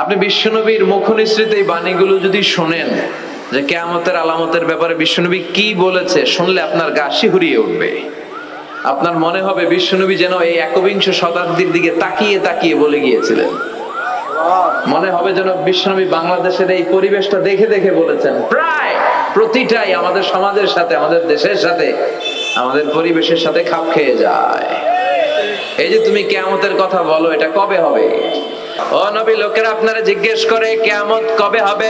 আপনি বিশ্বনবীর মুখনিসৃত এই বাণীগুলো যদি শোনেন যে কিয়ামতের আলামতের ব্যাপারে বিশ্বনবী কি বলেছে, শুনলে আপনার গা শিহরিয়ে উঠবে। আপনার মনে হবে বিশ্বনবী যেন এই একবিংশ শতাব্দীর দিকে তাকিয়ে তাকিয়ে বলে গিয়েছিলেন। মনে হবে যেন বিশ্বনবী বাংলাদেশের এই পরিবেশটা দেখে দেখে বলেছেন। প্রায় প্রতিটাই আমাদের সমাজের সাথে, আমাদের দেশের সাথে, আমাদের পরিবেশের সাথে খাপ খেয়ে যায়। এই যে তুমি কিয়ামতের কথা বলো, এটা কবে হবে? ও নবী, লোকেরা আপনারা জিজ্ঞেস করে কিয়ামত কবে হবে,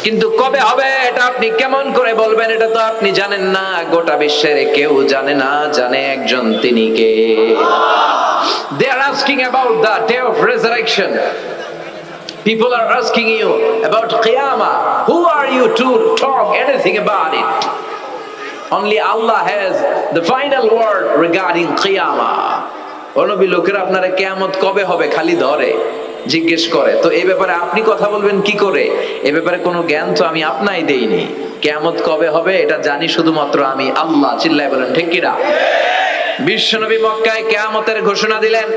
কিন্তু কবে হবে এটা আপনি কেমন করে বলবেন? এটা তো আপনি জানেন না, গোটা বিশ্বের কেউ জানে না, জানে একজন, তিনি কে? They are asking about the day of resurrection. People are asking you about Qiyamah. Who are you to talk anything about it? Only Allah has the final word regarding Qiyamah. ও নবী, লোকেরা আপনারা কিয়ামত কবে হবে খালি ধরে জিজ্ঞেস করে, তো এই ব্যাপারে আপনি কথা বলবেন কি করে? এই ব্যাপারে কোনো জ্ঞান তো আমি আপনাই দেইনি। কিয়ামত কবে হবে এটা জানি শুধুমাত্র আমি আল্লাহ। চিল্লায় বলেন ঠিক কিনা? বিশ্বনবী মক্কায় কিয়ামতের ঘোষণা দিলেন।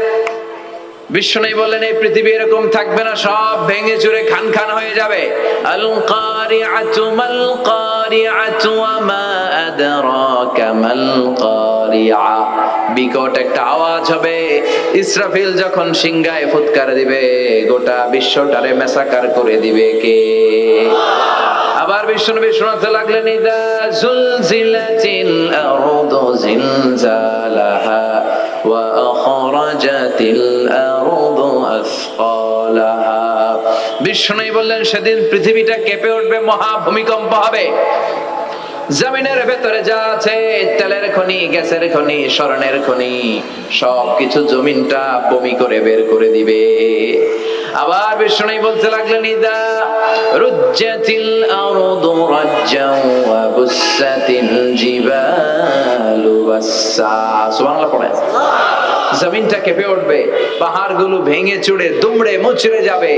বিশ্বনবী বললেন এই পৃথিবী এরকম থাকবে না, সব ভেঙে চুরে খান খান হয়ে যাবে। আল কারিআতু মাল কারিআতু ওয়া মা আদরাকা মাল কারিআ। বিকট একটা আওয়াজ হবে, ইসরাফিল যখন সিংহায় ফুৎকার দিবে, গোটা বিশ্বটারে মেসাকার করে দিবে কে? আবার বিশ্বনবী শোনাতে লাগলেন ইদা জুলজিলাতিল আরদু জিলজালাহা ওয়া আখরাজাতিল আরদু আসফালাহা। বিশ্বনবী বললেন সেদিন পৃথিবীটা কেঁপে উঠবে, মহা ভূমিকম্প হবে। জমিনের ভেতরে যা আছে, তেলের খনি, গ্যাসের খনি, স্বর্ণের খনি, সবকিছু জমিনটা বমি করে বের করে দিবে। আবার বিষ্ণু বলতে লাগলেন ইদা রুজ্জাতিল আরদু রাজ্জাও ওয়া বুসাতিল জিবালু বাসসা। সুবহানাল্লাহ পড়েন। জমিনটা কেঁপে উঠবে, পাহাড়গুলো ভেঙে চুরে দুমড়ে মুচড়ে যাবে,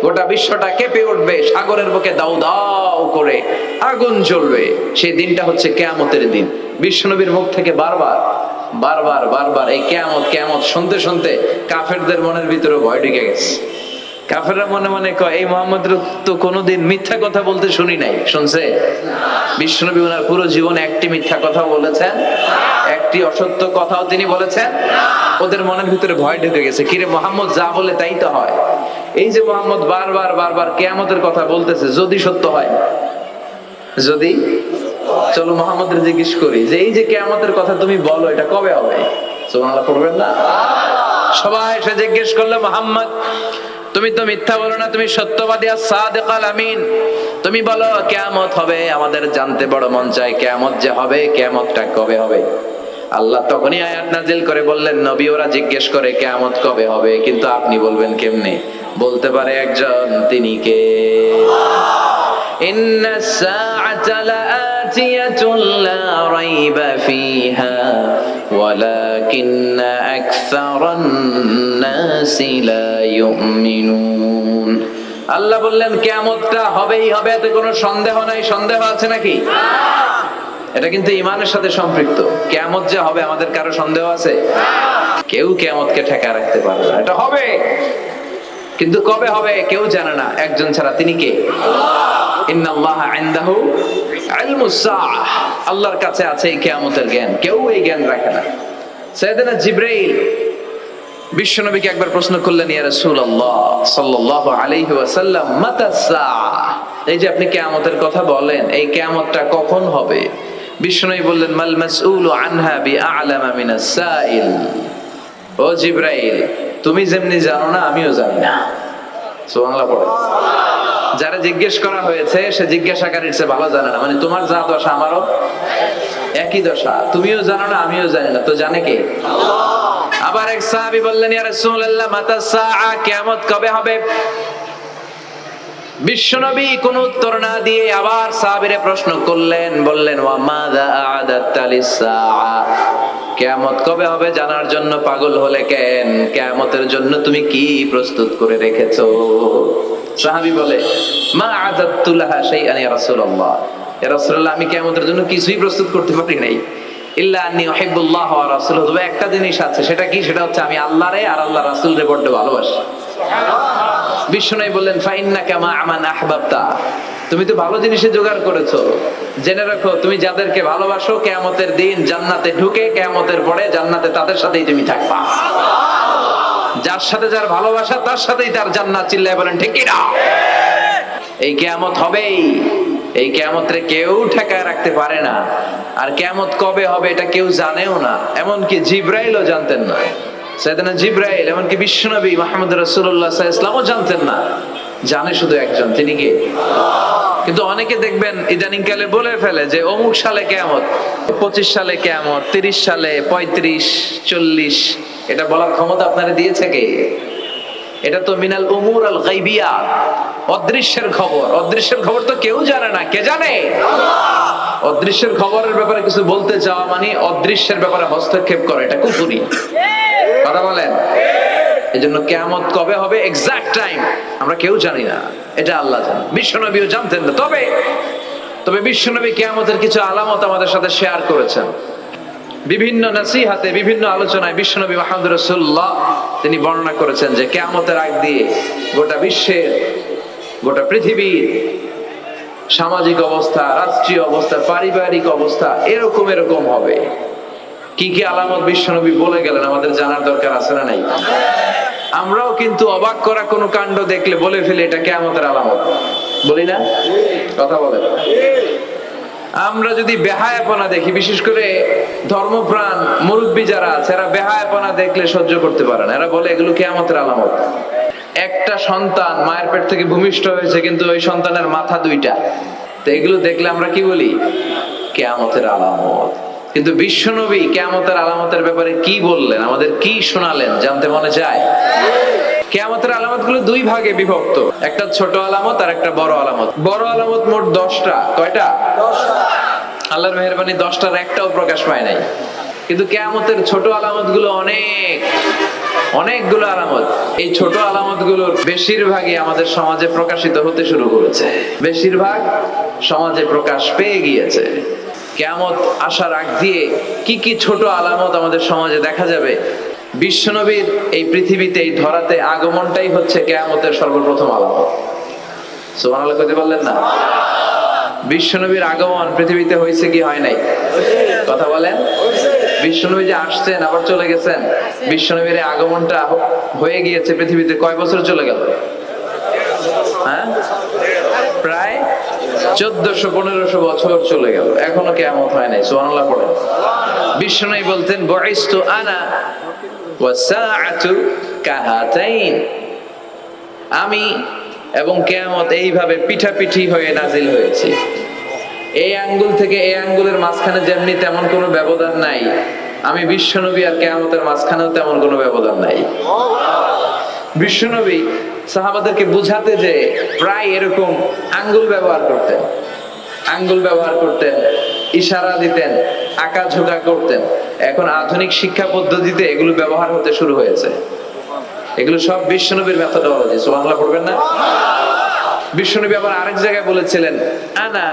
গোটা বিশ্বটা কেঁপে উঠবে, সাগরের বুকে দাউ দাউ করে আগুন জ্বলবে। সেই দিনটা হচ্ছে কিয়ামতের দিন। বিশ্বনবীর মুখ থেকে বারবার বারবার বারবার এই কিয়ামত কিয়ামত শুনতে শুনতে কাফেরদের মনের ভিতরে ভয় ঢুকে গেছে। কাফেররা মনে মনে কয় এই মুহাম্মদের তো কোনোদিন মিথ্যা কথা বলতে শুনি নাই। শুনছে? বিশ্বনবী ওনার পুরো জীবনে একটি মিথ্যা কথা বলেছেন? একটি অসত্য কথাও তিনি বলেছেন? ওদের মনের ভিতরে ভয় ঢুকে গেছে, কিরে মুহাম্মদ যা বলে তাই তো হয়। এই যে মুহাম্মদ বারবার বারবার কিয়ামতের কথা বলতেছে, যদি সত্য হয়, যদি, চলো মুহাম্মদের জিজ্ঞেস করি যে এই যে কিয়ামতের কথা তুমি বলো, এটা কবে হবে? সুবহানাল্লাহ পড়বেন না? সবাই এসে জিজ্ঞেস করলো, মুহাম্মদ তুমি তো মিথ্যা বলো না, তুমি সত্যবাদী as-সাদিক আল-আমিন, তুমি বলো কিয়ামত হবে। আমাদের জানতে বড় মন চায় কিয়ামত যে হবে, কিয়ামতটা কবে হবে? আল্লাহ তখনই আয়াত নাজিল করে বললেন, নবী ওরা জিজ্ঞেস করে কিয়ামত কবে হবে, কিন্তু আপনি বলবেন কেমনে? বলতে পারে একজন, তিনি কে? ইন্নাস সাআতা লাআতিয়াতুন লা রাইবা ফিহা ওয়ালাকিন্না আকসারান নাসি লা ইউমিনুন। আল্লাহ বললেন কিয়ামতটা হবেই হবে, এতে কোনো সন্দেহ নাই। সন্দেহ আছে নাকি? এটা কিন্তু ঈমানের সাথে সম্পৃক্ত। কিয়ামত যে হবে আমাদের কারো সন্দেহ আছে? কেউ কিয়ামতকে ঠেকা রাখতে পারবে না, এটা হবে। কিন্তু কবে হবে কেউ জানে না, একজন ছাড়া, তিনি কে? ইন্নাল্লাহা ইনদাহু ইলমুস সাআহ। আল্লাহর কাছে আছে এই কিয়ামতের জ্ঞান, কেউ এই জ্ঞান রাখে না। সাইয়েদনা জিবরাইল বিশ্বনবীকে একবার প্রশ্ন করলেন, ইয়া রাসূলুল্লাহ সাল্লাল্লাহু আলাইহি ওয়াসাল্লাম, মাতাস সাআহ, এই যে আপনি কিয়ামতের কথা বলেন, এই কিয়ামতটা কখন হবে? বিশ্বনবী বললেন, মাল মাসউলু আনহা বিআ'লামা মিনাস সাইল। ও জিবরাইল, তুমি যেমনি জানো না, আমিও জানি না। সুবহানাল্লাহ পড়ে। যারা জিজ্ঞেস করা হয়েছে সে জিজ্ঞাসাকারীর চেয়ে ভালো জানে না। মানে তোমার যা দশা আমারও একই দশা, তুমিও জানো না, আমিও জানি না, তো জানে কে? আল্লাহ। আবার এক সাহাবী বললেন, ইয়া রাসূলুল্লাহ মাতাস সাআ, কিয়ামত কবে হবে? বিশ্বনবী কোন উত্তর না দিয়ে আবার সাহাবীরে প্রশ্ন করলেন, বললেন, ওয়া মাযা আ'দাতা লিস-সাআ, কিয়ামত কবে হবে জানার জন্য পাগল হলে কেন? কিয়ামতের জন্য তুমি কি প্রস্তুত করে রেখেছো? সাহাবী বলে, মা আ'দাতু লাহা শাইআন ইয়া রাসূলুল্লাহ, ইয়া রাসূলুল্লাহ আমি কিয়ামতের জন্য কিছুই প্রস্তুত করতে পারি নাই। ইল্লা আন্নী উহিব্বুল্লাহ ওয়া রাসূলুহু, তবে একটা জিনিস আছে, সেটা কি? সেটা হচ্ছে আমি আল্লাহরে আর আল্লাহর রাসূলরে বড় ভালোবাসি। বিষ্ণু বললেন ফাইন্নাকা মা আমান আহবাবতা, তুমি তো ভালো জিনিসে জোগাড় করেছো, জেনে রাখো তুমি যাদেরকে ভালোবাসো কিয়ামতের দিন জান্নাতে ঢুকে কিয়ামতের পরে জান্নাতে তাদের সাথেই তুমি থাকবা। যার সাথে যার ভালোবাসা তার সাথেই তার জান্নাত। চিল্লায় বলেন ঠিক কি না? এই কিয়ামত হবেই, এই কিয়ামতে কেউ ঠেকায় রাখতে পারে না। আর কিয়ামত কবে হবে এটা কেউ জানেও না, এমনকি জিবরাইলও জানতেন না। সাইয়েদনা জিবরাইল এমনকি বিশ্বনবী মুহাম্মদ রাসূলুল্লাহ সাল্লাল্লাহু আলাইহি ওয়াসাল্লামও জানতেন না, জানে শুধু একজন, তিনি কে? কিন্তু অনেকে দেখবেন ইদানিং কালে বলে ফেলে যে অমুক সালে কিয়ামত, 25 সালে কিয়ামত, 30 সালে, 35, 40। এটা বলার ক্ষমতা আপনারা দিয়েছে কে? এটা তো মিনাল উমুর আল গায়বিয়া, অদৃশ্যের খবর। অদৃশ্যের খবর তো কেউ জানে না, কে জানে? অদৃশ্যের খবরের ব্যাপারে কিছু বলতে চাওয়া মানে অদৃশ্যের ব্যাপারে হস্তক্ষেপ করা, এটা কুফরি। কথা বলেন। এজন্য কিয়ামত কবে হবে এক্সাক্ট টাইম আমরা কেউ জানি না, এটা আল্লাহ জানেন, বিশ্বনবীও জানতেন না। তবে বিশ্বনবী কিয়ামতের কিছু আলামত আমাদের সাথে শেয়ার করেছেন। বিভিন্ন নসিহাতে, বিভিন্ন আলোচনায় বিশ্বনবী মুহাম্মদ রাসূলুল্লাহ তিনি বর্ণনা করেছেন যে কিয়ামতের আগ দিয়ে গোটা বিশ্বের, গোটা পৃথিবীর সামাজিক অবস্থা, রাষ্ট্রীয় অবস্থা, পারিবারিক অবস্থা এরকম এরকম হবে। কি কি আলামত বিশ্বনবী বলে গেলেন আমাদের জানার দরকার আছে না নাই? আমরাও কিন্তু অবাক করা কোনো কাণ্ড দেখলে বলে ফেলি এটা কিয়ামতের আলামত, বলি না? কথা বলেন। আমরা যদি বেহায়াপনা দেখি, বিশেষ করে ধর্মপ্রাণ মুরব্বী যারা আছে এরা বেহায়াপনা দেখলে সহ্য করতে পারে না, এরা বলে এগুলো কিয়ামতের আলামত। একটা সন্তান মায়ের পেট থেকে ভূমিষ্ঠ হয়েছে কিন্তু ওই সন্তানের মাথা দুইটা, তো এগুলো দেখলে আমরা কি বলি? কিয়ামতের আলামত। কিন্তু বিশ্বনবী কিয়ামতের আলামতের ব্যাপারে কি বললেন, আমাদের কি শোনালেন জানতে মনে চায়? কিয়ামতের আলামত গুলো দুই ভাগে বিভক্ত, একটা ছোট আলামত আর একটা বড় আলামত। বড় আলামত মোট 10টা। কয়টা? 10টা। আল্লাহর মেহেরবানি 10টার একটাও প্রকাশ পায় নাই। কিন্তু কিয়ামতের ছোট আলামত গুলো অনেকগুলো আলামত। এই ছোট আলামত গুলোর বেশিরভাগই আমাদের সমাজে প্রকাশিত হতে শুরু করেছে, বেশিরভাগ সমাজে প্রকাশ পেয়ে গিয়েছে। কিয়ামত আসার আগ দিয়ে কি কি ছোট আলামত আমাদের সমাজে দেখা যাবে? বিশ্বনবীর এই পৃথিবীতে, এই ধরাতে আগমনটাই হচ্ছে কিয়ামতের সর্বপ্রথম আলামত। সুবহানাল্লাহ কইতে পারলেন না? বিশ্বনবীর আগমন পৃথিবীতে হয়েছে কি হয় নাই? কথা বলেন। বিশ্বনবী যে আসছেন আবার চলে গেছেন, বিশ্বনবীর আগমনটা হয়ে গিয়েছে পৃথিবীতে কয় বছর চলে গেল? হ্যাঁ, প্রায় 1400-1500 বছর চলে গেল, এখনো কিয়ামত হয় নাই। সুবহানাল্লাহ পড়ে। বিশ্বনবী বলতেন বুইস্তু আনা ওয়া সাআতু কাহাতাইন, আমি এবং কিয়ামত এইভাবে পিঠাপিঠি হয়ে নাজিল হয়েছে। এই আঙ্গুল থেকে এই আঙ্গুলের মাঝখানে যেমনি তেমন কোনো ব্যবধান নাই, আমি বিশ্বনবী আর কিয়ামতের মাঝখানেও তেমন কোনো ব্যবধান নাই। বিশ্বনবী সাহাবাদেরকে বুঝাতে যে প্রায় এরকম আঙ্গুল ব্যবহার করতেন, ইশারা দিতেন, আঁকা ঝোঁকা করতেন। এখন আধুনিক শিক্ষা পদ্ধতিতে এগুলো ব্যবহার হতে শুরু হয়েছে। এগুলো সব বিশ্বনবীর মেথোডোলজি। সুবহানাল্লাহ পড়বেন না? বিশ্বনবী আবার আরেক জায়গায় বলেছিলেন আনা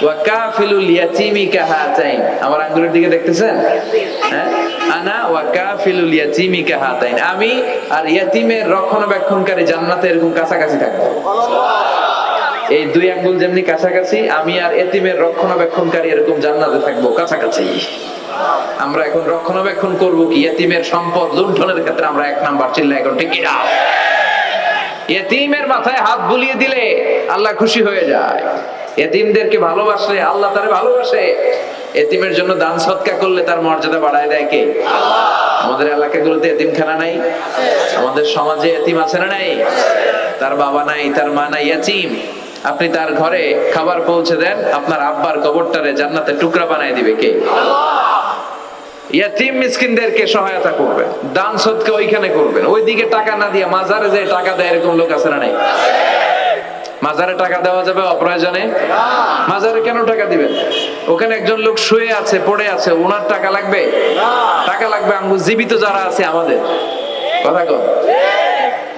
ওয়া কাফিলুল ইয়াতীমি কাহাতাইন, আমার আঙ্গুলের দিকে দেখতেছেন? হ্যাঁ, আনা ওয়া কাফিলুল ইয়াতীমি কাহাতাইন, আমি আর ইয়াতীমের রক্ষণাবেক্ষণকারী জান্নাতে এরকম কাছাকাছি থাকবো। এই দুই আঙ্গুল যেমনি কাছাকাছি, আমি আর এতিমের রক্ষণাবেক্ষণকারী এরকম জান্নাতে থাকবো কাছাকাছি। আমরা এখন রক্ষণাবেক্ষণ করব কি? এতিমের সম্পদ লুণ্ঠনের ক্ষেত্রে আমরা 1 নাম্বার। চিল্লায় এখন ঠিক কিনা? এতিমের মাথায় হাত বুলিয়ে দিলে আল্লাহ খুশি হয়ে যায়। এতিমদেরকে ভালোবাসলে আল্লাহ তারে ভালোবাসে। এতিমের জন্য দান সদকা করলে তার মর্যাদা বাড়ায় দেয় কে? আল্লাহ। আমাদের এলাকাগুলোতে এতিমখানা নাই? আমাদের সমাজে এতিম আছে না নাই? তার বাবা নাই, তার মা নাই, এতিম। আপনি তার ঘরে খাবার পৌঁছে দেন, আপনার আব্বার কবরটারে জান্নাতে টুকরা বানায় দিবে কে? আল্লাহ। ইয়াতিম মিসকিনদেরকে সহায়তা করবেন, দান সদকা ওইখানে করবেন। ওইদিকে টাকা না দিয়ে মাজারে যে টাকা দেয় এরকম লোক আছে না নাই? মাজারে টাকা দেওয়া যাবে অপ্রয়োজনে? মাজারে কেন টাকা দিবেন? ওখানে একজন লোক শুয়ে আছে, পড়ে আছে, ওনার টাকা লাগবে? টাকা লাগবে আমগো জীবিত যারা আছে আমাদের। কথা কন।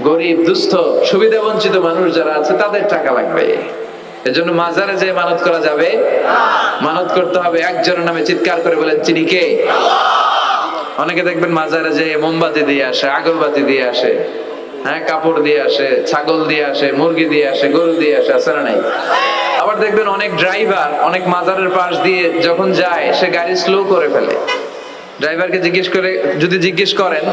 গরিব, দুস্থ, সুবিধা বঞ্চিত মানুষ যারা আছে তাদের টাকা লাগবে। এজন্য মাজারে যে মানত করা যাবে? মানত করতে হবে একজনের নামে চিৎকার করে বলেন চিনি কে? অনেকে দেখবেন মাজারে যে মোমবাতি দিয়ে আসে, আগরবাতি দিয়ে আসে, হ্যাঁ, কাপড় দিয়ে আসে, ছাগল দিয়ে আসে, মুরগি দিয়ে আসে, গরু দিয়ে আসে, আছে না নাই? আবার দেখবেন অনেক ড্রাইভার অনেক মাজারের পাশ দিয়ে যখন যায় সে গাড়ি স্লো করে ফেলে। ড্রাইভারকে জিজ্ঞেস করেন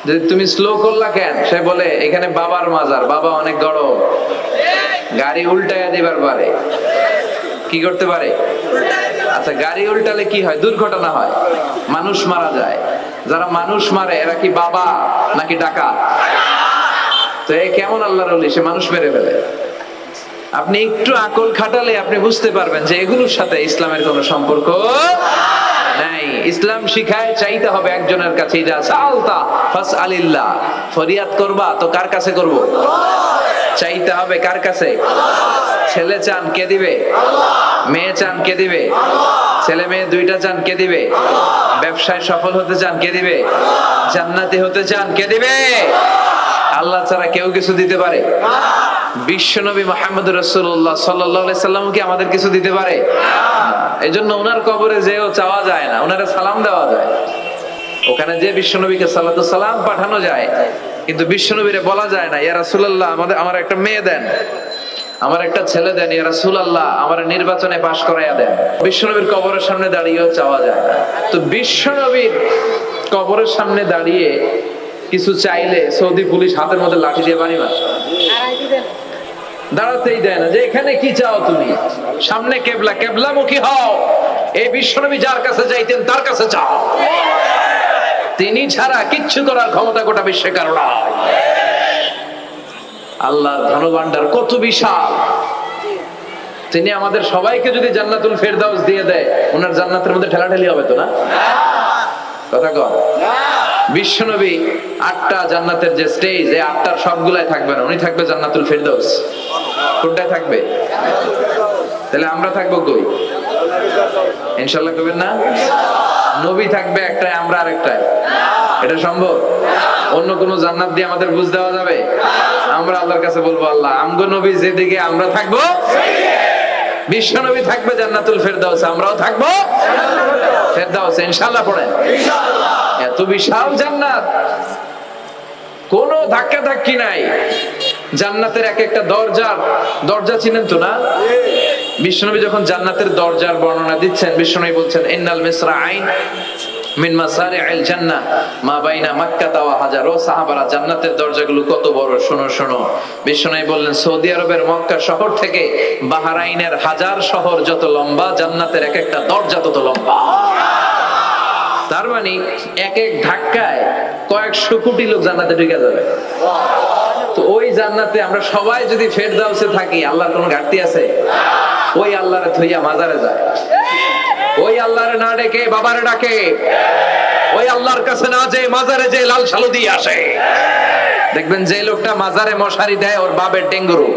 যে তুমি স্লো করলা কেন, সে বলে এখানে বাবার মাজার, বাবা অনেক গরম, গাড়ি উল্টায়া দিবার পারে। কি করতে পারে? আচ্ছা, গাড়ি উল্টালে কি হয়? দুর্ঘটনা হয়, মানুষ মারা যায়। যারা মানুষ মারে এরা কি বাবা নাকি ডাকাত? তো এ কেমন আল্লাহর ওলি, সে মানুষ মেরে ফেলে। আপনি একটু আকল খাটালে আপনি বুঝতে পারবেন যে এগুলোর সাথে ইসলামের কোনো সম্পর্ক নাই। ইসলাম শিখায় চাইতে হবে একজনের কাছে, যা সালতা ফাসআলিল্লাহ, ফরিয়াদ করবা তো কার কাছে করব? চাইতে হবে কার কাছে? ছেলে চান কে দিবে? মেয়ে চান কে দিবে? ছেলে মেয়ে দুইটা চান কে দিবে? ব্যবসায় সফল হতে চান কে দিবে? জান্নাতি হতে চান কে দিবে? আল্লাহ ছাড়া কেউ কিছু দিতে পারে? বিশ্বনবী মুহাম্মদ রাসূলুল্লাহ সাল্লাল্লাহু আলাইহি সাল্লাম কি আমাদের কিছু দিতে পারে? এই জন্য ওনার কবরে যেও চাওয়া যায় না, ওনারে সালাম দেওয়া যায়। ওখানে যে বিশ্বনবীকে সালাতু সালাম পাঠানো যায়, কিন্তু বিশ্বনবীরে বলা যায় না ইয়া রাসূলুল্লাহ আমার একটা মেয়ে দেন, আমার একটা ছেলে দেন, ইয়া রাসূলুল্লাহ আমার নির্বাচনে পাশ করাইয়া দেন। বিশ্বনবীর কবরের সামনে দাঁড়িয়েও চাওয়া যায় না। তো বিশ্বনবীর কবরের সামনে দাঁড়িয়ে কিছু চাইলে সৌদি পুলিশ হাতের মধ্যে লাঠি দিয়ে বাড়ি মারে, দাঁড়াতেই দেয় না। যে এখানে কি চাও তুমি? সামনে কেবলা, কেবলামুখী হও। এই বিশ্বনবী যার কাছে যাইতেন তার কাছে চাও, তিনি ছাড়া কিচ্ছু করার ক্ষমতা গোটা বিশ্বে কারো নাই। আল্লাহর ধনভাণ্ডার কত বিশাল! তিনি আমাদের সবাইকে যদি জান্নাতুল ফেরদাউস দিয়ে দেয়, ওনার জান্নাতের মধ্যে ঠেলাঠেলি হবে তো না? কথা কর। বিশ্বনবী 8টা জান্নাতের যে স্টেজ, এই 8টার সবগুলাই থাকবে না, উনি থাকবে জান্নাতুল ফেরদাউস। কোনটায় থাকবে? তাহলে আমরা থাকবো কই? ইনশাআল্লাহ করবেন না? নবী থাকবে একটাই, আমরা আরেকটাই। এটা সম্ভব? অন্য কোন জান্নাত দিয়ে আমাদের বুঝ দেওয়া যাবে? আমরা আল্লাহর কাছে বলবো, আল্লাহ আমগো নবী যেদিকে, আমরা থাকবো বিশ্ব নবী থাকবে জান্নাতুল ফেরদাউস, আমরাও থাকবো ফেরদাউস। ইনশাআল্লাহ পড়েন। এত বিশাল জান্নাত, কোনো ধাক্কা ধাক্কি নাই। জান্নাতের এক একটা দরজা চিনেন তো না? বিশ্বনবী যখন জান্নাতের দরজার বর্ণনা দিচ্ছেন, বিশ্বনবী বলছেন ইন্নাল মিসরাআইন মিন মাসারি'আল জান্নাহ মা বাইনা মাক্কাহ ওয়া হাজার। ও সাহাবারা, জান্নাতের দরজাগুলো কত বড়, শোনো শোনো। বিশ্বনবী বললেন সৌদি আরবের মক্কা শহর থেকে বাহরাইনের হাজার শহর যত লম্বা, জান্নাতের এক একটা দরজা তত লম্বা। তার মানে এক এক ধাক্কায় কয়েকশো কোটি লোক জান্নাতে ঢুকে যাবে। তো ওই জান্নাতে আমরা সবাই যদি ফেরদাউসে থাকি, আল্লাহর কোনো ঘাটতি আছে? ওই আল্লাহরে থইয়া মাজারে যায়, ওই আল্লাহরে না ডেকে বাবারে ডাকে, ওই আল্লাহর কাছে না যে মাজারে যে লাল শালু দিয়ে আসে। দেখবেন যে লোকটা মাজারে মশারি দেয়, ওর বাপের ডেঙ্গু রোগ,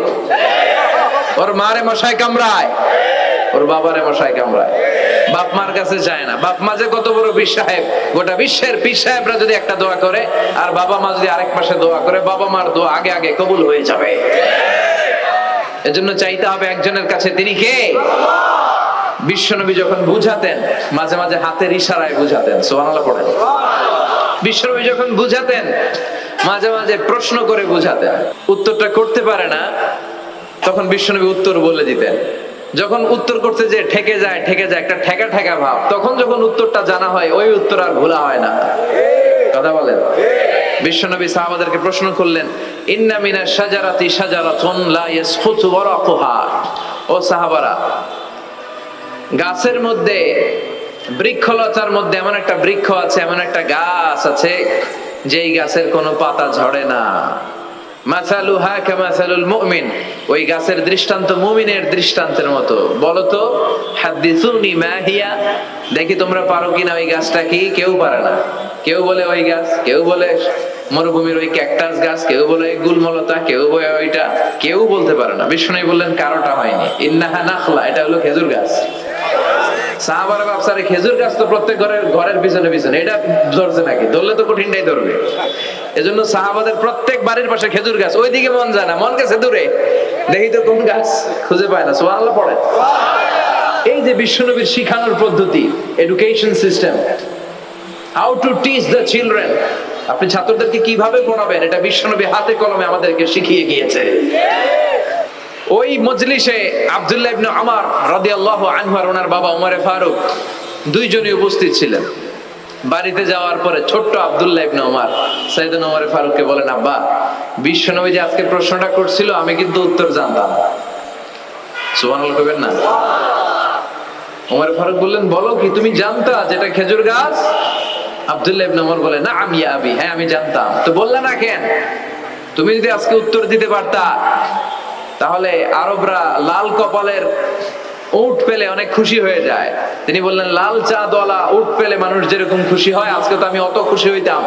ওর মারে মশায় কামড়ায়, ওর বাবারে মশায় কামড়ায়। বাপ মার কাছে যায় না। বাপ মা যে কত বড় পীর সাহেব, গোটা বিশ্বের পীর সাহেবরা যদি একটা দোয়া করে আর বাবা মা যদি আরেক পাশে দোয়া করে, বাবা মার দোয়া আগে আগে কবুল হয়ে যাবে। এজন্য চাইতে হবে একজনের কাছে, তিনি কে? বিশ্বনবী যখন বুঝাতেন, মাঝে মাঝে হাতের ইশারায় বুঝাতেন। সুবহানাল্লাহ পড়েন। বিশ্বনবী যখন বুঝাতেন, মাঝে মাঝে প্রশ্ন করে বুঝাতেন। উত্তরটা করতে পারে না, তখন বিশ্বনবী উত্তর বলে দিতেন। যখন উত্তর করতে যে ঠেকে যায় একটা ঠেকা ঠেকা ভাব, তখন যখন উত্তরটা জানা হয়, ওই উত্তর আর ভোলা হয় না। কথা বলেন। বিশ্বনবী সাহাবাদেরকে প্রশ্ন করলেন, ইন্না মিনাশ শাজারাতি শাজারাতুন লা ইয়াসফুতু ওয়ারাকুহা। ও সাহাবারা, গাছের মধ্যে, বৃক্ষলতার মধ্যে এমন একটা বৃক্ষ আছে, এমন একটা গাছ আছে, যেই গাছের কোনো পাতা ঝরে না। মাসালুহা কামাসালুল মুমিন, ওই গাছের দৃষ্টান্ত মুমিনের দৃষ্টান্তের মতো। বলো তো, হাদিসুনি মা হিয়া, দেখি তোমরা পারো কিনা ওই গাছটা কি? কেউ পারে না। কেউ বলে ওই গাছ, কেউ বলে মরুভূমির ওই ক্যাকটাস গাছ, কেউ বলে গুলমলতা, কেউ বলে ওইটা, কেউ বলতে পারে না। বিষ্ণু বললেন কারোটা হয়নি। ইন্নাহা নাখলা, এটা হলো খেজুর গাছ। সাহাবারা ভাবছে খেজুর গাছ তো প্রত্যেক ঘরের পিছনে পিছনে, এটা ধরছে নাকি? ধরলে তো কঠিনটাই ধরবে। এজন্য সাহাবাদের প্রত্যেক বাড়ির পাশে খেজুর গাছ। ওইদিকে মন যায় না, মন গেছে দূরে, দেখি তো কোন গাছ, খুঁজে পায় না। সুবহানাল্লাহ পড়ে। এই যে বিশ্বনবীর শিখানোর পদ্ধতি, education system, how to teach the children, আপনি ছাত্রদেরকে কিভাবে পড়াবেন এটা বিশ্বনবী হাতে কলমে আমাদেরকে শিখিয়ে গিয়েছে। ওই মজলিসে আব্দুল্লাহ ইবনে উমর রাদিয়াল্লাহু আনহু আর ওনার বাবা ওমরে ফারুক দুইজনই উপস্থিত ছিলেন। বাড়িতে যাওয়ার পরে ছোট্ট আব্দুল্লাহ ইবনে উমর সাইয়েদনা ওমরে ফারুককে বলেন, আব্বা, বিশ্বনবী যে আজকে প্রশ্নটা করছিল আমি কিন্তু উত্তর জানতাম। সুবহানাল্লাহ কইবেন না? ওমরে ফারুক বললেন, বলো কি, তুমি জানতা যেটা খেজুর গাছ? আব্দুল্লাহ ইবনে উমর বলে, না আমি আবি, হ্যাঁ আমি জানতাম। তো বললে না কেন? তুমি যদি আজকে উত্তর দিতে পারতা তাহলে আরবরা লাল কপালের উট পেলে অনেক খুশি হয়ে যায়। তিনি বললেন, লাল চাঁদওয়ালা উট পেলে মানুষ যেরকম খুশি হয়, আজকে তো আমি অত খুশি হইতাম,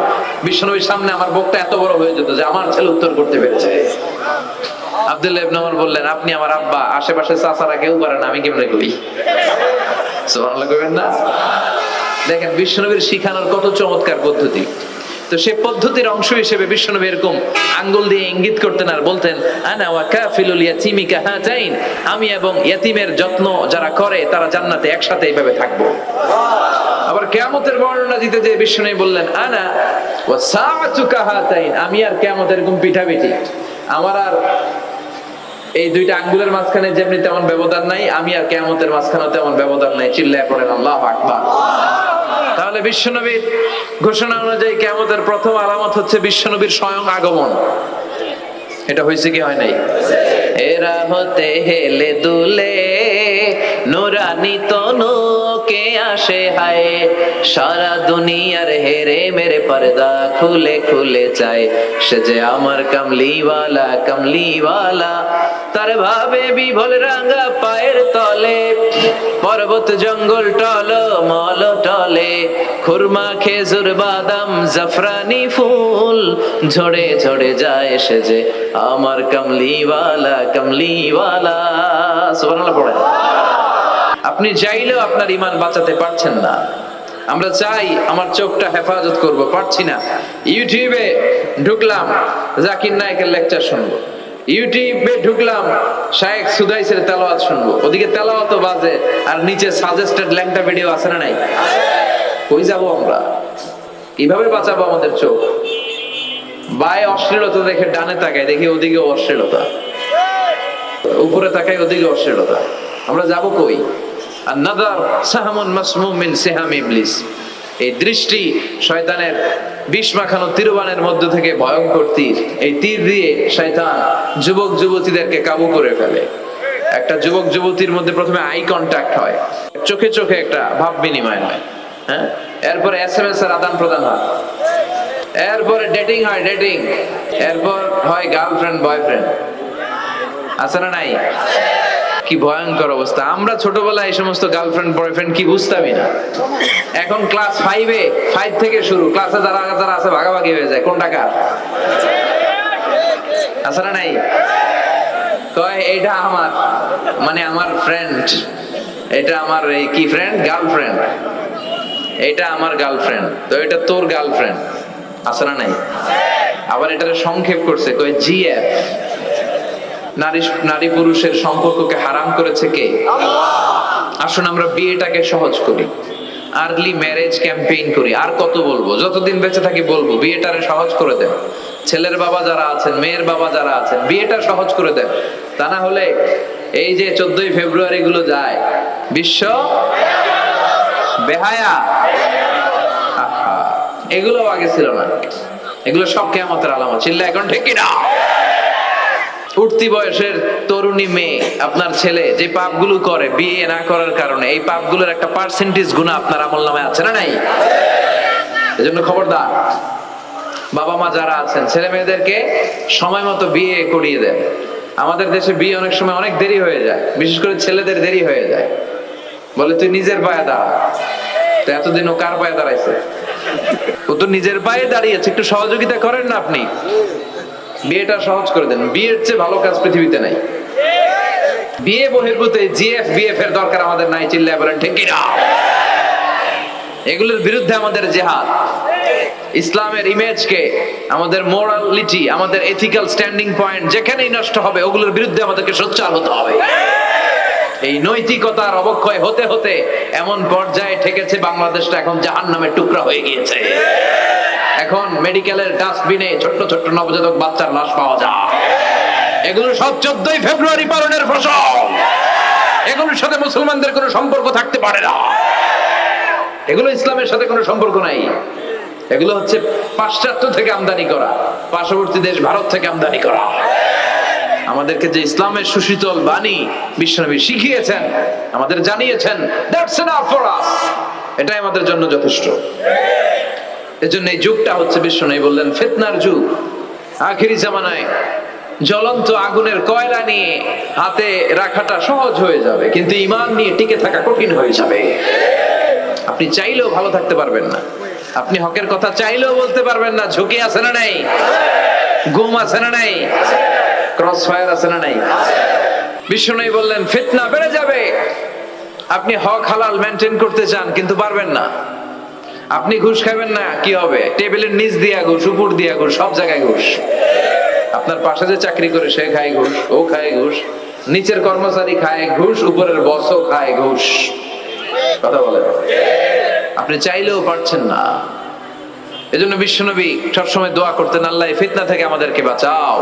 বিশ্বনবীর সামনে আমার বুকটা এত বড় হয়ে যেত যে আমার ছেলে উত্তর করতে পেরেছে। আব্দুল্লাহ ইবনে উমর বললেন, আপনি আমার আব্বা, আশেপাশে চাচারা কেউ পারে না, আমি কেমনে করি? সুবহানাল্লাহ কইবেন না? দেখেন বিশ্বনবীর শিখানোর কত চমৎকার পদ্ধতি। তো সেই পদ্ধতির অংশ হিসেবে বিশ্বনবী এরকম আঙ্গুল দিয়ে ইঙ্গিত করতেন আর বলতেন, আনা ওয়া কাফিলুল ইয়াতীমি কাহাতাইন, আমি এবং ইয়াতীমের যত্ন যারা করে তারা জান্নাতে একসাথে এইভাবে থাকবো। আবার কিয়ামতের বর্ণনা দিতে যে বিশ্বনবী বললেন, আনা ওয়া সাআতু কাহাতাইন, আমি আর কিয়ামত এরকম পিঠাপিঠি, আমার আর এই দুইটা আঙ্গুলের মাঝখানে যেমনি তেমন ব্যবধান নাই, আমি আর কিয়ামতের মাঝখানেও তেমন ব্যবধান নাই। চিল্লায় পড়েন আল্লাহু আকবার। তাহলে বিশ্বনবীর ঘোষণা অনুযায়ী কিয়ামতের প্রথম আলামত হচ্ছে বিশ্বনবীর স্বয়ং আগমন। এটা হয়েছে কি হয় নাই? এরা হতে হেলে দুলে নুরানি তনু কে আসে হায়, সারা দুনিয়ার হেরে মেরে পর্দা খুলে খুলে চায়, সে যে আমার কামলিওয়ালা কামলিওয়ালা, তার ভাবে বিভোল রাঙা পায়ের তলে, পর্বত জঙ্গল টল মল টলে, খুরমা খেজুর বাদাম জাফরানি ফুল ঝরে ঝরে যায়, সে যে আমার কামলিওয়ালা কামলিওয়ালা। সুবহানাল্লাহ পড়েন। আপনি চাইলেও আপনার ঈমান বাঁচাতে পারছেন না। আমরা চাই আমার চোখটা হেফাজত করব, পারছি না। ইউটিউবে ঢুকলাম, জাকির নায়েকের লেকচার শুনবো, ইউটিউবে ঢুকলাম, শায়েখ সুদাইসের তেলাওয়াত শুনবো, ওদিকে তেলাওয়াতও বাজে আর নিচে সাজেস্টেড ল্যাংটা ভিডিও আছে না নাই? কই যাব আমরা? কিভাবে বাঁচাবো আমাদের চোখ? বায়ে অশ্লীলতা দেখে ডানে তাকাই, দেখি ওদিকে অশ্লীলতা, উপরে তাকাই ওদিকে অশ্লীলতা, আমরা যাব কই? আন-নাযার সাহমুন মাসমুম মিন সিহাম ইবলিস, এই দৃষ্টি শয়তানের বিষ মাখানো তীরবানের মধ্য থেকে ভয়ঙ্কর তীর। এই তীর দিয়ে শয়তান যুবক যুবতীদেরকে কাবু করে ফেলে। একটা যুবক যুবতীর মধ্যে প্রথমে আই কন্টাক্ট হয়, চোখে চোখে একটা ভাব বিনিময় হয়, হ্যাঁ, এরপরে এসএমএস এর আদান প্রদান হয়, এরপরে ডেটিং হয়, ডেটিং, এরপর হয় গার্লফ্রেন্ড বয়ফ্রেন্ড, আছে না নাই? কি ভয়ঙ্কর অবস্থা। আমরা ছোটবেলায় এই সমস্ত গার্লফ্রেন্ড বয়ফ্রেন্ড কি বুঝতামই না। এখন ক্লাস 5 থেকে শুরু, ক্লাসে যারা যারা আছে ভাগাভাগি হয়ে যায়, কোনটা কার, আছে না নাই? কয় এটা আমার, মানে আমার ফ্রেন্ড, এটা আমার এই কি ফ্রেন্ড, গার্লফ্রেন্ড, এটা আমার গার্লফ্রেন্ড, তো এটা তোর গার্লফ্রেন্ড, আছে না নাই? আবার এটার সংক্ষেপ করছে, কয় জিএফ। নারী পুরুষের সম্পর্ককে হারাম করেছে কে? আসুন আমরা বিয়েটাকে সহজ করি, আর্লি ম্যারেজ ক্যাম্পেইন করি। আর কত বলবো, যতদিন বেঁচে থাকি বলবো, বিয়েটারে সহজ করে দেন। ছেলের বাবা যারা আছেন, মেয়ের বাবা যারা আছেন, বিয়েটা সহজ করে দেন। তা না হলে এই যে 14ই ফেব্রুয়ারি গুলো যায়, বিশ্ব বেহায়া, এগুলো আগে ছিল না, এগুলো সব কিয়ামতের আলামত। চিল্লা এখন ঠিক কি না? উঠতি বয়সের তরুণী মেয়ে, আপনার ছেলে যে পাপগুলো করে বিয়ে না করার কারণে, এই পাপগুলোর একটা পার্সেন্টেজ গুনাহ আপনার আমলনামায় আছে না নাই? এজন্য খবরদার, বাবা মা যারা আছেন, ছেলে মেয়েদেরকে সময় মতো বিয়ে করিয়ে দেন। আমাদের দেশে বিয়ে অনেক সময় অনেক দেরি হয়ে যায়, বিশেষ করে ছেলেদের দেরি হয়ে যায়। বলে তুই নিজের পায়ে দাঁড়া। তো এতদিন ও কার পায়ে দাঁড়াইছে? ও তো নিজের পায়ে দাঁড়িয়েছে, একটু সহযোগিতা করেন না আপনি, বিয়েটা সহজ করে দেন। বিয়ের চেয়ে ভালো কাজ পৃথিবীতে নাই। বিয়ে বহির্ভূত জিএফ বিএফ এর দরকার আমাদের নাই। চিল্লায় বলেন ঠিক কি না? এগুলোর বিরুদ্ধে আমাদের জিহাদ। ইসলামের ইমেজকে, আমাদের মোরালিটি, আমাদের এথিক্যাল স্ট্যান্ডিং পয়েন্ট যেখানেই নষ্ট হবে, ওগুলোর বিরুদ্ধে আমাদেরকে সোচ্চার হতে হবে। এই নৈতিকতার অবক্ষয় হতে হতে এমন পর্যায়ে ঠেকেছে বাংলাদেশটা এখন জাহান্নামের টুকরা হয়ে গিয়েছে। এখন মেডিকেলের ডাস্টবিনে ছোট্ট ছোট্ট নবজাতক বাচ্চার লাশ পাওয়া যায়। এগুলো সব 14ই ফেব্রুয়ারি পালনের ফসল। এগুলোর সাথে মুসলমানদের কোনো সম্পর্ক থাকতে পারে না। এগুলো ইসলামের সাথে কোনো সম্পর্ক নাই। এগুলো হচ্ছে পাশ্চাত্য থেকে আমদানি করা, পার্শ্ববর্তী দেশ ভারত থেকে আমদানি করা। আমাদেরকে যে ইসলামের সুশীতল বাণী বিশ্বনবী শিখিয়েছেন, আমাদের জানিয়েছেন, দ্যাটস এনাফ ফর আস, এটাই আমাদের জন্য যথেষ্ট। এজন্য এই যুগটা হচ্ছে বিশ্বনবী বললেন ফিতনার যুগ। আখিরি জামানায় জ্বলন্ত আগুনের কয়লা নিয়ে হাতে রাখাটা সহজ হয়ে যাবে, কিন্তু ঈমান নিয়ে টিকে থাকা কঠিন হয়ে যাবে। আপনি চাইলেও ভালো থাকতে পারবেন না, আপনি হকের কথা চাইলেও বলতে পারবেন না। ঝুঁকি আছে না নাই? গুম আছে না নাই? ক্রস ফায়ার আছে না নাই? বিশ্বনবী বললেন ফিতনা বেড়ে যাবে। আপনি হক হালাল মেনটেন করতে চান কিন্তু পারবেন না। আপনি ঘুষ খাবেন না, কি হবে? টেবিলের নিচ দিয়া ঘুষ, উপর দিয়া ঘুষ, সব জায়গায় ঘুষ। আপনার পাশে যে চাকরি করে সে খায় ঘুষ, ও খায় ঘুষ, নিচের কর্মচারী খায় ঘুষ, উপরের বসও খায় ঘুষ। কথা বলেন, আপনি চাইলেও পারছেন না। এজন্য বিশ্বনবী সবসময় দোয়া করতেন, আল্লাহ ফিতনা থেকে আমাদেরকে বাঁচাও।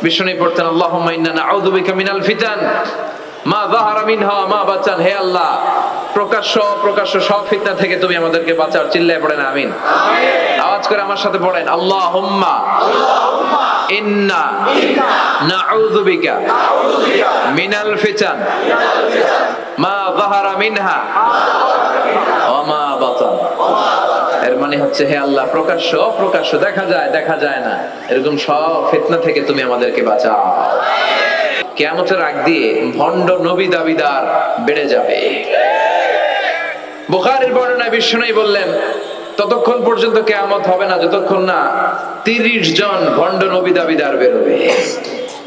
বিশ্বনবী পড়তেন আল্লাহুম্মা ইন্না নাউযু বিকা মিনাল ফিতান মা যাহারা মিনহা ওয়া মা বাতান। হে আল্লাহ, প্রকাশ্য প্রকাশ্য সব ফিতনা থেকে তুমি আমাদেরকে বাঁচাও। চিল্লায় পড়েন আমিন। আওয়াজ করে আমার সাথে পড়েন আল্লাহুম্মা ইন্না নাউযু বিকা মিনাল ফিতান মা যাহারা মিনহা ওয়া মা বাতান। এর মানে হচ্ছে হে আল্লাহ, প্রকাশ্য অপ্রকাশ্য, দেখা যায় দেখা যায় না, এরকম সব ফিতনা থেকে তুমি আমাদেরকে বাঁচাও। কিয়ামতের আগ দিয়ে ভণ্ড নবী দাবিদার বেড়ে যাবে। বুখারীর বর্ণনায় বিশ্বনবী বললেন ততক্ষণ পর্যন্ত কিয়ামত হবে না যতক্ষণ না 30 জন ভণ্ড নবী দাবিদার বেরোবে।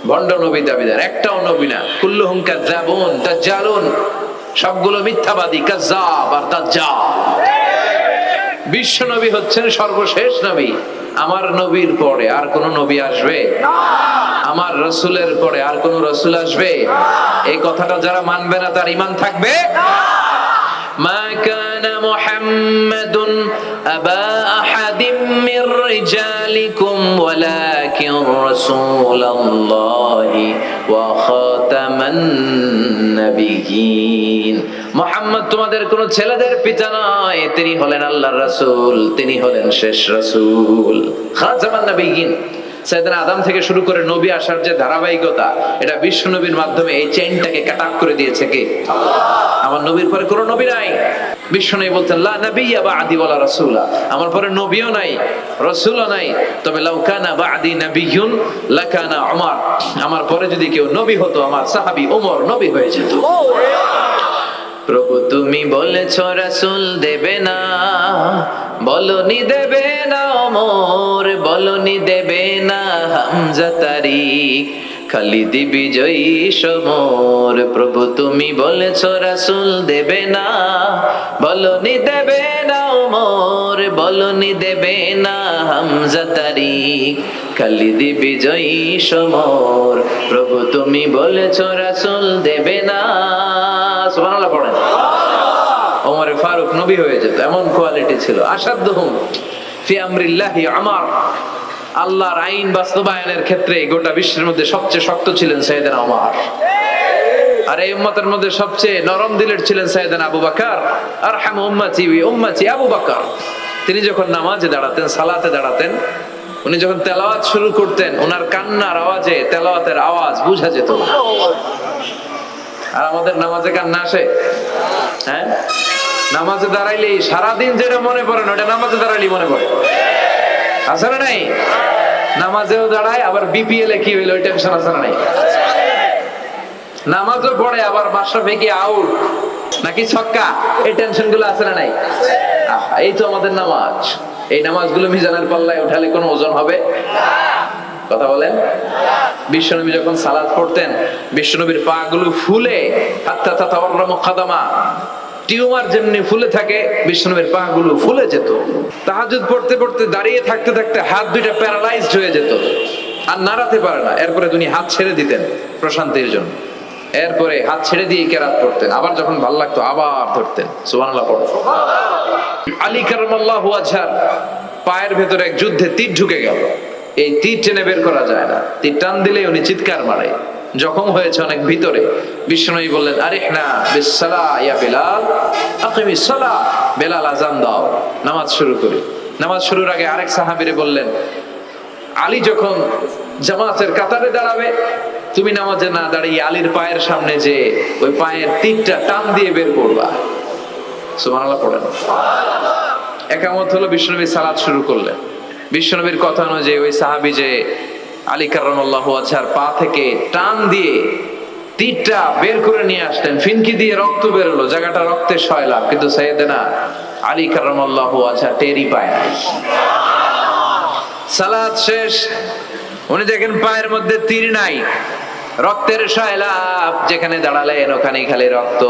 ভণ্ড নবী দাবিদার, একটাও নবী না। কুল্লুহুম কাযযাবুন দাজ্জালুন, সবগুলো মিথ্যাবাদী, কাযযাব আর দাজ্জাল। বিশ্ব নবী হচ্ছেন সর্বশেষ নবী। আমার নবীর পরে আর কোন নবী আসবে? আমার রাসূলের পরে আর কোন রাসূল আসবে? এই কথাটা যারা মানবে না তার ঈমান থাকবে না। মা কানা মুহাম্মাদুন আবা আহাদিম মির রিজালিকুম ওয়ালাকিন রাসূলুল্লাহি ওয়া খাতামান নাবিয়্যিন। মুহাম্মদ তোমাদের কোন ছেলেদের পিতা নয়, তিনি হলেন আল্লাহর রাসূল, তিনি হলেন শেষ রাসূল। খাতামান নাবিয়্যিন, সাইয়েদনা আদম থেকে শুরু করে নবী আসার যে ধারাবাহিকতা, এটা বিশ্ব নবীর মাধ্যমে এই চেইনটাকে কাট অফ করে দিয়েছে কে? আমার নবীর পরে কোনো নবী নাই। বিশ্ব নবী বলতেন লা নাবিয়্যা বা'দি ওয়ালা রাসূলা, আমার পরে নবীও নাই রাসূলও নাই, তবে লাউ কানা বা'দি নাবিয়্যুন লাকানা উমর, আমার পরে যদি কেউ নবী হতো আমার সাহাবী ওমর নবী হয়ে যেত। প্রভু তুমি বলেছ রাসূল দেবে না, বলনি দেবে না ওমর, বলনি দেবে না হামজা তারিক, খালিদ বিজয়ী সমর। প্রভু তুমি বলেছ রাসূল দেবে না, বলনি দেবে না ওমর, বলনি দেবে না হামজা তারিক, খালিদ বিজয়ী সমর। প্রভু তুমি বলেছ রাসূল দেবে না। সুবহানাল্লাহ পড়েন। ওমর ফারুক নবী হয়ে যেত, এমন কোয়ালিটি ছিল। আসাদুহুম ফি আমরিল্লাহি উমর, আল্লাহর আইন বাস্তবায়নের ক্ষেত্রে গোটা বিশ্বের মধ্যে সবচেয়ে শক্ত ছিলেন সাইয়েদনা ওমর। আর এই উম্মতের মধ্যে সবচেয়ে নরম দিলের ছিলেন সাইয়েদনা আবু বকর। আরহামু উম্মতি বি উম্মতি আবু বকর। তিনি যখন নামাজে দাঁড়াতেন, সালাতে দাঁড়াতেন, উনি যখন তেলাওয়াত শুরু করতেন, ওনার কান্নার আওয়াজে তেলাওয়াতের আওয়াজ বোঝা যেত। আর আমাদের নামাজে কান্না আসে? হ্যাঁ, নামাজে দাঁড়াইলেই সারাদিন যেটা মনে পড়ে না ওটা নামাজে দাঁড়াইলেই মনে পড়ে। আছে না নাই? নামাজেও দাঁড়ায়, আবার বিপিএল এ কি হইলো ওই টেনশন আছে না নাই? নামাজও পড়ে, আবার মাশরাফি কি আউট নাকি ছক্কা, এই টেনশন গুলো আছে না নাই? এই তো আমাদের নামাজ। এই নামাজগুলো মিজানের পাল্লায় উঠালে কোনো ওজন হবে? কথা বলেন। বিশ্বনবী যখন সালাত পড়তেন, বিশ্বনবীর পা গুলো ফুলে হাত্তা তাতাওয়াররামু খাদামা, টিউমার যেমনি ফুলে থাকে বিশ্বনবীর পা গুলো ফুলে যেত। তাহাজ্জুদ পড়তে পড়তে দাঁড়িয়ে থাকতে থাকতে হাত দুইটা প্যারালাইজড হয়ে যেত, আর নাড়াতে পারে না। এরপরে তিনি হাত ছেড়ে দিতেন প্রশান্তির জন্য, এরপরে হাত ছেড়ে দিয়ে কেরাত পড়তেন, আবার যখন ভালো লাগতো আবার ধরতেন। সুবহানাল্লাহ পড়তেন। আলী কারামাল্লাহু ওয়াজহার পায়ের ভেতরে এক যুদ্ধে তীর ঢুকে গেল। এই তীর টেনে বের করা যায় না, তীর টান দিলে উনি চিৎকার মারে, জখম হয়েছে অনেক ভিতরে। বিশ্বনবী বললেন, আরিহনা বিসসালাহ ইয়া বেলাল, আকিমিস সালাহ, বেলাল আযান দাও, নামাজ শুরু করি। নামাজ শুরুর আগে আরেক সাহাবীরে বললেন, আলী যখন জামাতের কাতারে দাঁড়াবে, তুমি নামাজে না দাঁড়িয়ে আলীর পায়ের সামনে যে ওই পায়ের তীরটা টান দিয়ে বের করবা। সুবহানাল্লাহ পড়েন। একামত হলো, বিশ্বনবী সালাত শুরু করলেন। বিশ্বনবীর কথা অনুযায়ী ওই সাহাবী যে আলী কাররামাল্লাহু ওয়াজহার পা থেকে টান দিয়ে তীরটা বের করে নিয়ে আসলেন, ফিনকি দিয়ে রক্ত বেরোলো, জায়গাটা রক্তে সয়লাভ, কিন্তু সাইয়েদনা আলী কাররামাল্লাহু ওয়াজহা টেরই পায় নাই। সালাত শেষ, উনি দেখেন পায়ের মধ্যে তীর নাই, রক্তের সয়লাভ, যেখানে দাঁড়ালেন ওখানেই খালি রক্ত।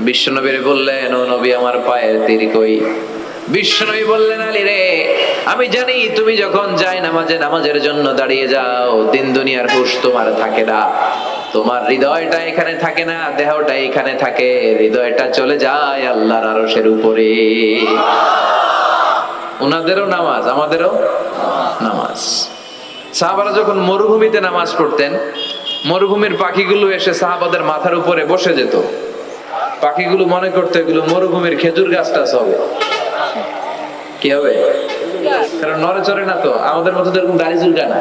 বিশ্বনবীরে বললেন, ও নবী, আমার পায়ের তীর কই? বিশ্বনবী বললেন, আলী রে, আমি জানি তুমি যখন যাই নামাজের জন্য দাঁড়িয়ে যাও, দিন দুনিয়ার হুঁশ তোমার থাকে না, তোমার হৃদয়টা এখানে থাকে না, দেহটা এখানে থাকে, হৃদয়টা চলে যায় আল্লাহর আরশের উপরে। উনাদেরও নামাজ, আমাদেরও নামাজ। সাহাবারা যখন মরুভূমিতে নামাজ পড়তেন, মরুভূমির পাখিগুলো এসে সাহাবাদের মাথার উপরে বসে যেত। পাখিগুলো মনে করতো এগুলো মরুভূমির খেজুর গাছটা হবে, কি হবে, কারণ নড়ে চড়ে না তো, আমাদের মতো তো এরকম দাড়ি চুলকায় না,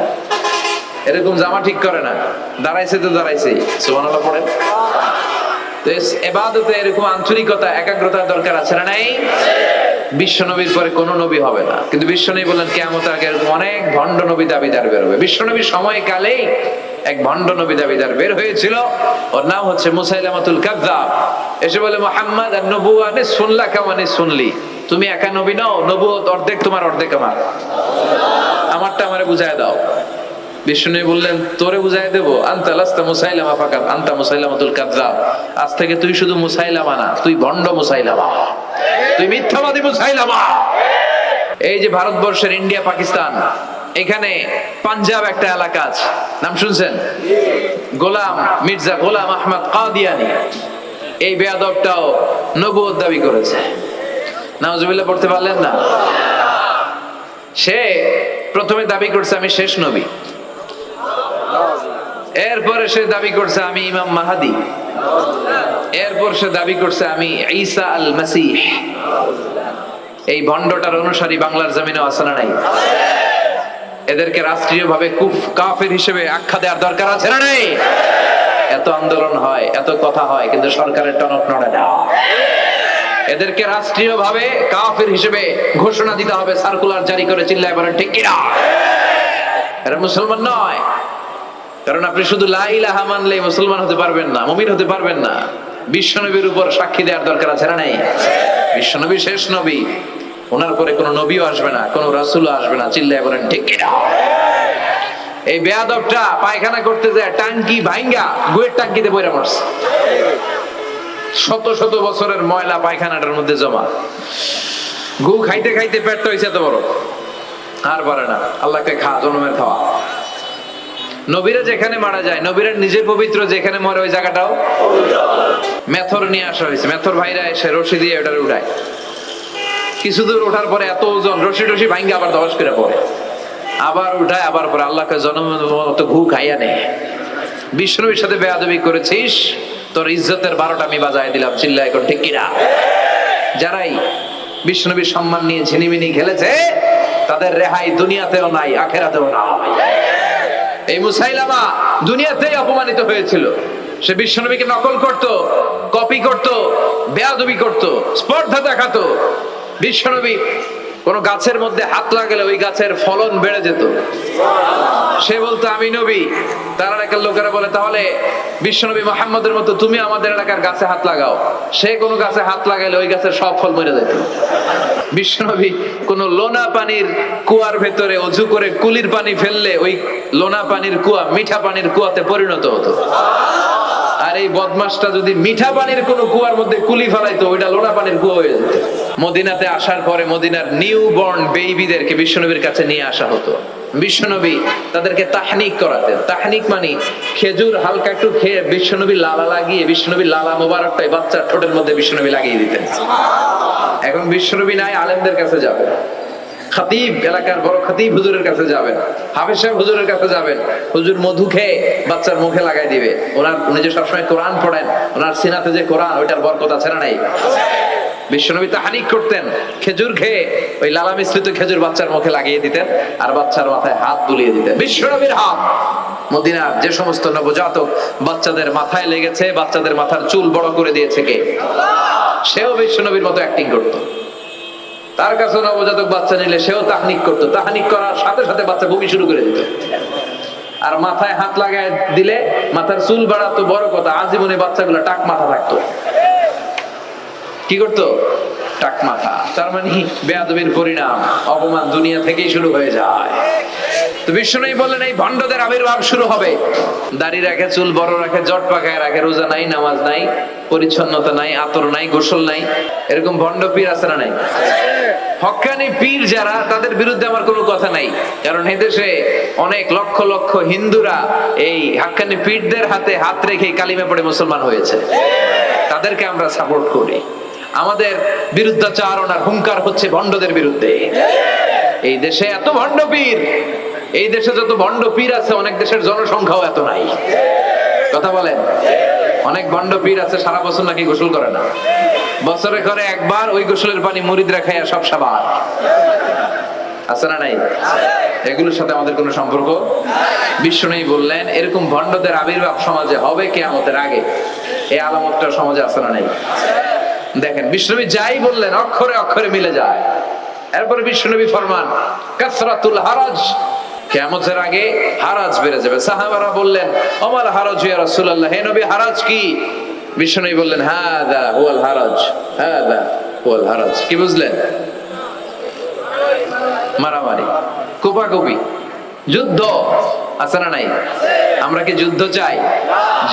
এরকম জামা ঠিক করে না, দাঁড়াইছে তো দাঁড়াইছেই। সুবহানাল্লাহ পড়েন। তো ইবাদতে এরকম আন্তরিকতা, একাগ্রতার দরকার আছে না নাই? বিশ্বনবীর পরে কোন নবী হবে না, কিন্তু বিশ্বনবী বললেন কিয়ামতের আগে এরকম অনেক ভণ্ড নবী দাবিদার বের হবে। বিশ্বনবীর সময়কালেই এক ভণ্ড নবী দাবিদার বের হয়েছিল, ওর নাম হচ্ছে মুসাইলামাতুল কাযযাব। এসে বলে, মুহাম্মদ আন-নবুওয়া নিসফুন লাকা ওয়া নিসফুন লি, তুমি একা নবী নও, নবুয়ত অর্ধেক তোমার অর্ধেক আমার, আমারটা আমারে বুঝায় দাও। বিষ্ণু বললেন, তোরে বুঝাই দেবো, আনতা লাস্তা মুসাইলামা ফাকাত, আনতা মুসাইলামাতুল কাযযাব, আজ থেকে তুই শুধু মুসাইলামা না, তুই ভণ্ড মুসাইলামা, তুই মিথ্যাবাদী মুসাইলামা। এই যে ভারতবর্ষের ইন্ডিয়া পাকিস্তান, এখানে পাঞ্জাব একটা এলাকা আছে, নাম শুনছেন? মির্জা গোলাম আহমদ কাদিয়ানি, এই বেয়াদবটাও নবুয়ত দাবি করেছে। নাউজুবিল্লাহ পড়তে পারলেন না? সে প্রথমে দাবি করছে আমি শেষ নবী, এরপরে সে দাবি করছে আমি ইমাম মাহাদি, এরপর সে দাবি করছে আমি ঈসা আল মাসিহ। এই ভণ্ডটার অনুসারী বাংলার জমিনে আছে না নাই? এদেরকে রাষ্ট্রীয়ভাবে কাফের হিসেবে আখ্যা দেওয়ার দরকার আছে না নাই? এত আন্দোলন হয়, এত কথা হয়, কিন্তু সরকারের টনক নড়ে না। এদেরকে রাষ্ট্রীয়ভাবে কাফের হিসেবে ঘোষণা দিতে হবে, সার্কুলার জারি করে, চিল্লায় বলেন ঠিক কিনা? এরা মুসলমান নয়, কারণ আপনি শুধু লা ইলাহা মানলেই মুসলমান হতে পারবেন না, মুমিন হতে পারবেন না। বিশ্বনবীর উপর সাক্ষী দেওয়ার দরকার আছে না নাই? বিশ্বনবী শেষ নবী, ওনার পরে কোনো নবীও আসবে না, কোনো রাসূলও আসবে না, চিল্লায় বলেন ঠিক কিনা? এই বেয়াদবটা পায়খানা করতে যায় টাঙ্কি ভাঙ্গা গুয়ের টাঙ্কিতে পড়ে মরছে, শত শত বছরের ময়লা পায়খানাটার মধ্যে জমা, গু খাইতে খাইতে পেটটা হয়েছে এত বড়, আর পারে না, আল্লাহকে খা, জনমের খাওয়া। নবীরা যেখানে মারা যায়, নবীরা নিজে পবিত্র, যেখানে মরে ওই জায়গাটাও মেথর নিয়ে আসা হয়েছে। মেথর ভাইরা এসে রশি দিয়ে ওটার উঠায়, কিছু দূর ওঠার পরে এত ওজন, রশি টশি ভাঙ্গে আবার ধস করে পড়ে, আবার উঠায়, আবার পরে আল্লাহকে জনমের মতো ঘু খাইয়া নেয়। বিষ্ণুর সাথে বেয়াদবি করেছিস, তোর ইজ্জতের 12টা আমি বাজায় দিলাম, চিল্লায় এখন ঠিক কিনা? যারাই বিষ্ণুবীর সম্মান নিয়ে ঝিনিমিনি খেলেছে, তাদের রেহাই দুনিয়াতেও নাই, আখেরাতেও নাই। এই মুসাইলামা দুনিয়াতেই অপমানিত হয়েছিল। সে বিশ্বনবীকে নকল করত, কপি করত, বেয়াদবি করত, স্পর্ধা দেখাতো। বিশ্বনবী কোন গাছের মধ্যে হাত লাগালে ওই গাছের ফলন বেড়ে যেত। সে বলতো আমি নবী, তার এলাকার লোকেরা বলে তাহলে বিশ্বনবী মুহাম্মদের মতো তুমি আমাদের এলাকার গাছে হাত লাগাও। সে কোন গাছে হাত লাগাইলে ওই গাছের সব ফল মরে যেত। বিশ্বনবী কোন লোনা পানির কুয়ার ভেতরে অজু করে কুলির পানি ফেললে ওই লোনা পানির কুয়া মিঠা পানির কুয়াতে পরিণত হতো। আর এই বদমাসটা যদি মিঠা পানির কোন কুয়ার মধ্যে কুলি ফেলাইতো, ওইটা লোনা পানির কুয়া হয়ে যেত। মদিনাতে আসার পরে মদিনার নিউ বর্ন বেবিদেরকে বিশ্বনবীর কাছে নিয়ে আসা হতো। বিশ্বনবী তাদেরকে তাহনিক করাতেন। তাহনিক মানে খেজুর হালকা একটু খেয়ে বিশ্বনবী লালা লাগিয়ে, বিশ্বনবী লালা মোবারকটাই বাচ্চার ঠোঁটের মধ্যে বিশ্বনবী লাগিয়ে দিতেন। এখন বিশ্বনবী নাই, আলেমদের কাছে যাবে। খতিব, এলাকার বড় খতিব হুজুরের কাছে যাবেন, হাফেজ সাহেব হুজুরের কাছে যাবেন, হুজুর মধু খেয়ে বাচ্চার মুখে লাগাই দিবে। উনি যে সবসময় কোরআন পড়েন, ওনার সিনাতে যে কোরআন, ওইটার বরকত আছে না নাই? বিশ্বনবী তাহানিক করতেন, খেজুর খেয়ে ওই লালা মিশ্রিত খেজুর বাচ্চার মুখে লাগিয়ে দিতেন আর বাচ্চার মাথায় হাত বুলিয়ে দিতেন। বিশ্বনবীর হাত মদিনার যে সমস্ত নবজাতক বাচ্চাদের মাথায় লেগেছে, বাচ্চাদের মাথার চুল বড় করে দিয়েছে কে? সেও বিশ্বনবীর মতো অ্যাক্টিং করতো। তার কাছে নবজাতক বাচ্চা নিলে সেও তাহনিক করতো, তাহনিক করার সাথে সাথে বাচ্চা বমি শুরু করে দিত। আর মাথায় হাত লাগায় দিলে মাথার চুল বাড়াতো, বড় কথা আজীবনে বাচ্চাগুলো টাক মাথা থাকতো। কি করতো? টাক মাথা। তার মানে বেয়াদবির পরিণাম, অপমান দুনিয়া থেকেই শুরু হয়ে যায়। তো বিশ্বনবী বললেন এই ভণ্ডদের আবির্ভাব শুরু হবে। দাড়ি রাখে, চুল বড় রাখে, জট পাকায় রাখে, রোজা নাই, নামাজ নাই, পরিচ্ছন্নতা নাই, আতর নাই, গোসল নাই, এরকম ভণ্ড পীর আছে না নাই? হক্কানি পীর যারা, তাদের বিরুদ্ধে আমার কোনো কথা নাই, কারণ এদেশে অনেক লক্ষ লক্ষ হিন্দুরা এই হক্কানি পীরদের হাতে হাত রেখে কালিমা পড়ে মুসলমান হয়েছে। তাদেরকে আমরা সাপোর্ট করি। আমাদের বিরুদ্ধাচারণ আর হুঙ্কার হচ্ছে ভণ্ডদের বিরুদ্ধে। এই দেশে এত ভণ্ড পীর, এই দেশে যত ভণ্ড পীর আছে অনেক দেশের জনসংখ্যাও এত নাই। কথা বলেন? অনেক ভণ্ড পীর আছে সারা বছর নাকি গোসল করে না, বছরে করে একবার, ওই গোসলের পানি মুরিদরা খাইয়া সব সাবার। আছে না নাই? এগুলোর সাথে আমাদের কোনো সম্পর্ক। বিশ্বনবী বললেন এরকম ভণ্ডদের আবির্ভাব সমাজে হবে কিয়ামতের আগে। এই আলামতটা সমাজে আছে না নাই? দেখেন বিশ্বনবী যাই বললেন অক্ষরে অক্ষরে মিলে যায়। এরপরে বিশ্বনবী ফরমান কাসরাতুল হারাজ, কিয়ামতের আগে হারাজ বেড়ে যাবে। সাহাবারা বললেন ওমাল হারাজ ইয়া রাসূলুল্লাহ, হে নবী হারাজ কি? বিশ্বনবী বললেন হাদা হুয়াল হারাজ, হাদা হুয়াল হারাজ। কি বুঝলেন? মারামারি, কোপাকুপি, যুদ্ধ আছে না নাই? আমরা কি যুদ্ধ চাই?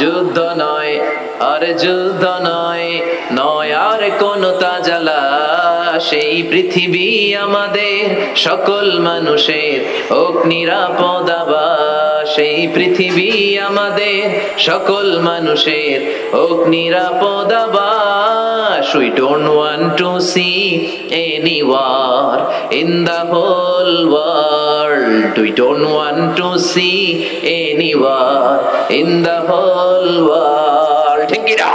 যুদ্ধ নয় আরে যুদ্ধ নয়, নয় আর কোন তাজালা, সেই পৃথিবী আমাদের সকল মানুষের হোক নিরাপদ আবাস, সেই পৃথিবী আমাদের সকল মানুষের হোক নিরাপদ আবাস। We don't want to see any war in the whole world. We don't want to see any war in the whole world. ঠিক কি না?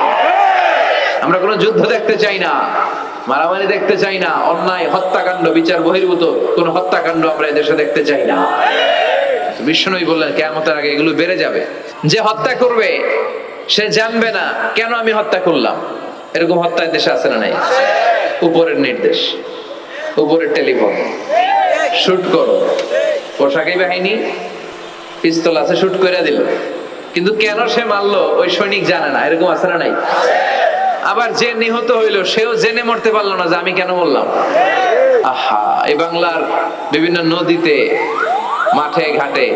আমরা কোনো যুদ্ধ দেখতে চাই না, মারামারি দেখতে চাই না, অন্যায় হত্যাকাণ্ড, বিচার বহির্ভূত কোন হত্যাকাণ্ড আমরা এদেশে দেখতে চাই না। বিশ্বনবী বললেন কিয়ামতের আগে এগুলো বেড়ে যাবে। যে হত্যা করবে সে জানবে না কেন আমি হত্যা করলাম। এরকম হত্যা দেশে আছে না নাই? উপরের নির্দেশ, উপরের টেলিফোন, শুট করো, পোশাকি বাহিনী পিস্তল আছে, শুট করে দিল, কিন্তু কেন সে মারলো ওই সৈনিক জানে না। এরকম আছে না নাই? আবার যে নিহত হইলো সেও জেনে মরতে পারলো না যে আমি কেন বললাম। আহা, এই বাংলার বিভিন্ন নদীতে, মাঠে ঘাটে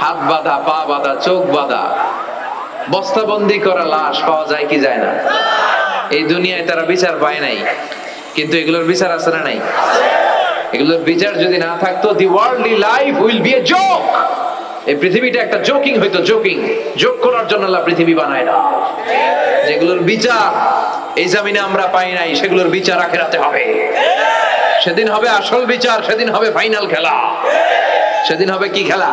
হাত বাঁধা, পা বাঁধা, চোখ বাঁধা, বস্তাবন্দি করা লাশ পাওয়া যায় কি যায় না? এই দুনিয়ায় তারা বিচার পায় নাই, কিন্তু এগুলোর বিচার আছে না নাই? এগুলোর বিচার যদি না থাকতো, the worldly life will be a joke. এই পৃথিবীটা একটা জোকিং হইতো, জোকিং। জোক করার জন্য আল্লাহ পৃথিবী বানায় না। যেগুলোর বিচার এই জমিনে আমরা পাই নাই, সেগুলোর বিচার আখিরাতে হবে। সেদিন হবে আসল বিচার, সেদিন হবে ফাইনাল খেলা। সেদিন হবে কি খেলা?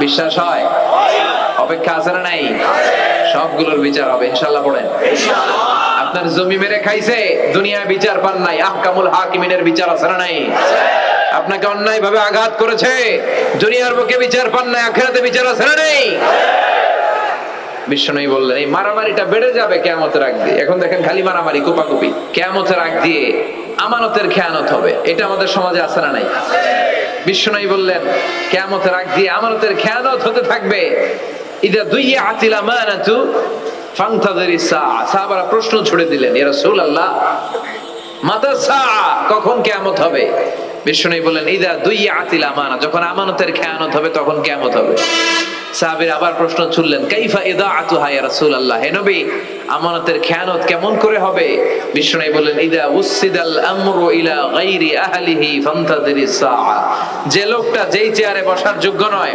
বিশ্বাস হয়? অপেক্ষা আছে না নাই? সবগুলোর বিচার হবে ইনশাআল্লাহ। পড়েন আপনার জমি মেরে খাইছে, দুনিয়ায় বিচার পান নাই, আহকামুল হাকিমিনের বিচার আছে না নাই? আপনাকে অন্যায় ভাবে আঘাত করেছে, দুনিয়ার বুকে বিচার পান নাই, আখিরাতে বিচার আছে না নাই? বিশ্বনবী বললেন এই মারামারিটা বেড়ে যাবে কিয়ামতের আগ দিয়ে। এখন দেখেন খালি মারামারি, কোপাকুপি। কিয়ামতের আগ দিয়ে আমানতের খেয়ানত হবে। এটা আমাদের সমাজে আছে না নাই? বিশ্বনবী বললেন কিয়ামতের আগ দিয়ে আমানতের খেয়ানত হতে থাকবে। ইদা দুইয়াতিল আমানাতু ফান্তাযিরিস সাআ। সাহাবারা প্রশ্ন ছুড়ে দিলেন ইয়া রাসূলুল্লাহ মাতা সাআ, কখন কিয়ামত হবে? বিশ্বনবী বললেন ইদা দুইয়াতিল আমানা, যখন আমানতের খেয়ানত হবে তখন কিয়ামত হবে। সাহাবীরা আবার প্রশ্ন ছুড়লেন কাইফা ইদাআতুহা ইয়া রাসূলুল্লাহ, হে নবী আমানতের খেয়ানত কেমন করে হবে? বিশ্বনবী বললেন ইদা উসসিদাল আমরু ইলা গায়রি আহলিহি ফান্তাযিরিস সাআ, যে লোকটা যেই চেয়ারে বসার যোগ্য নয়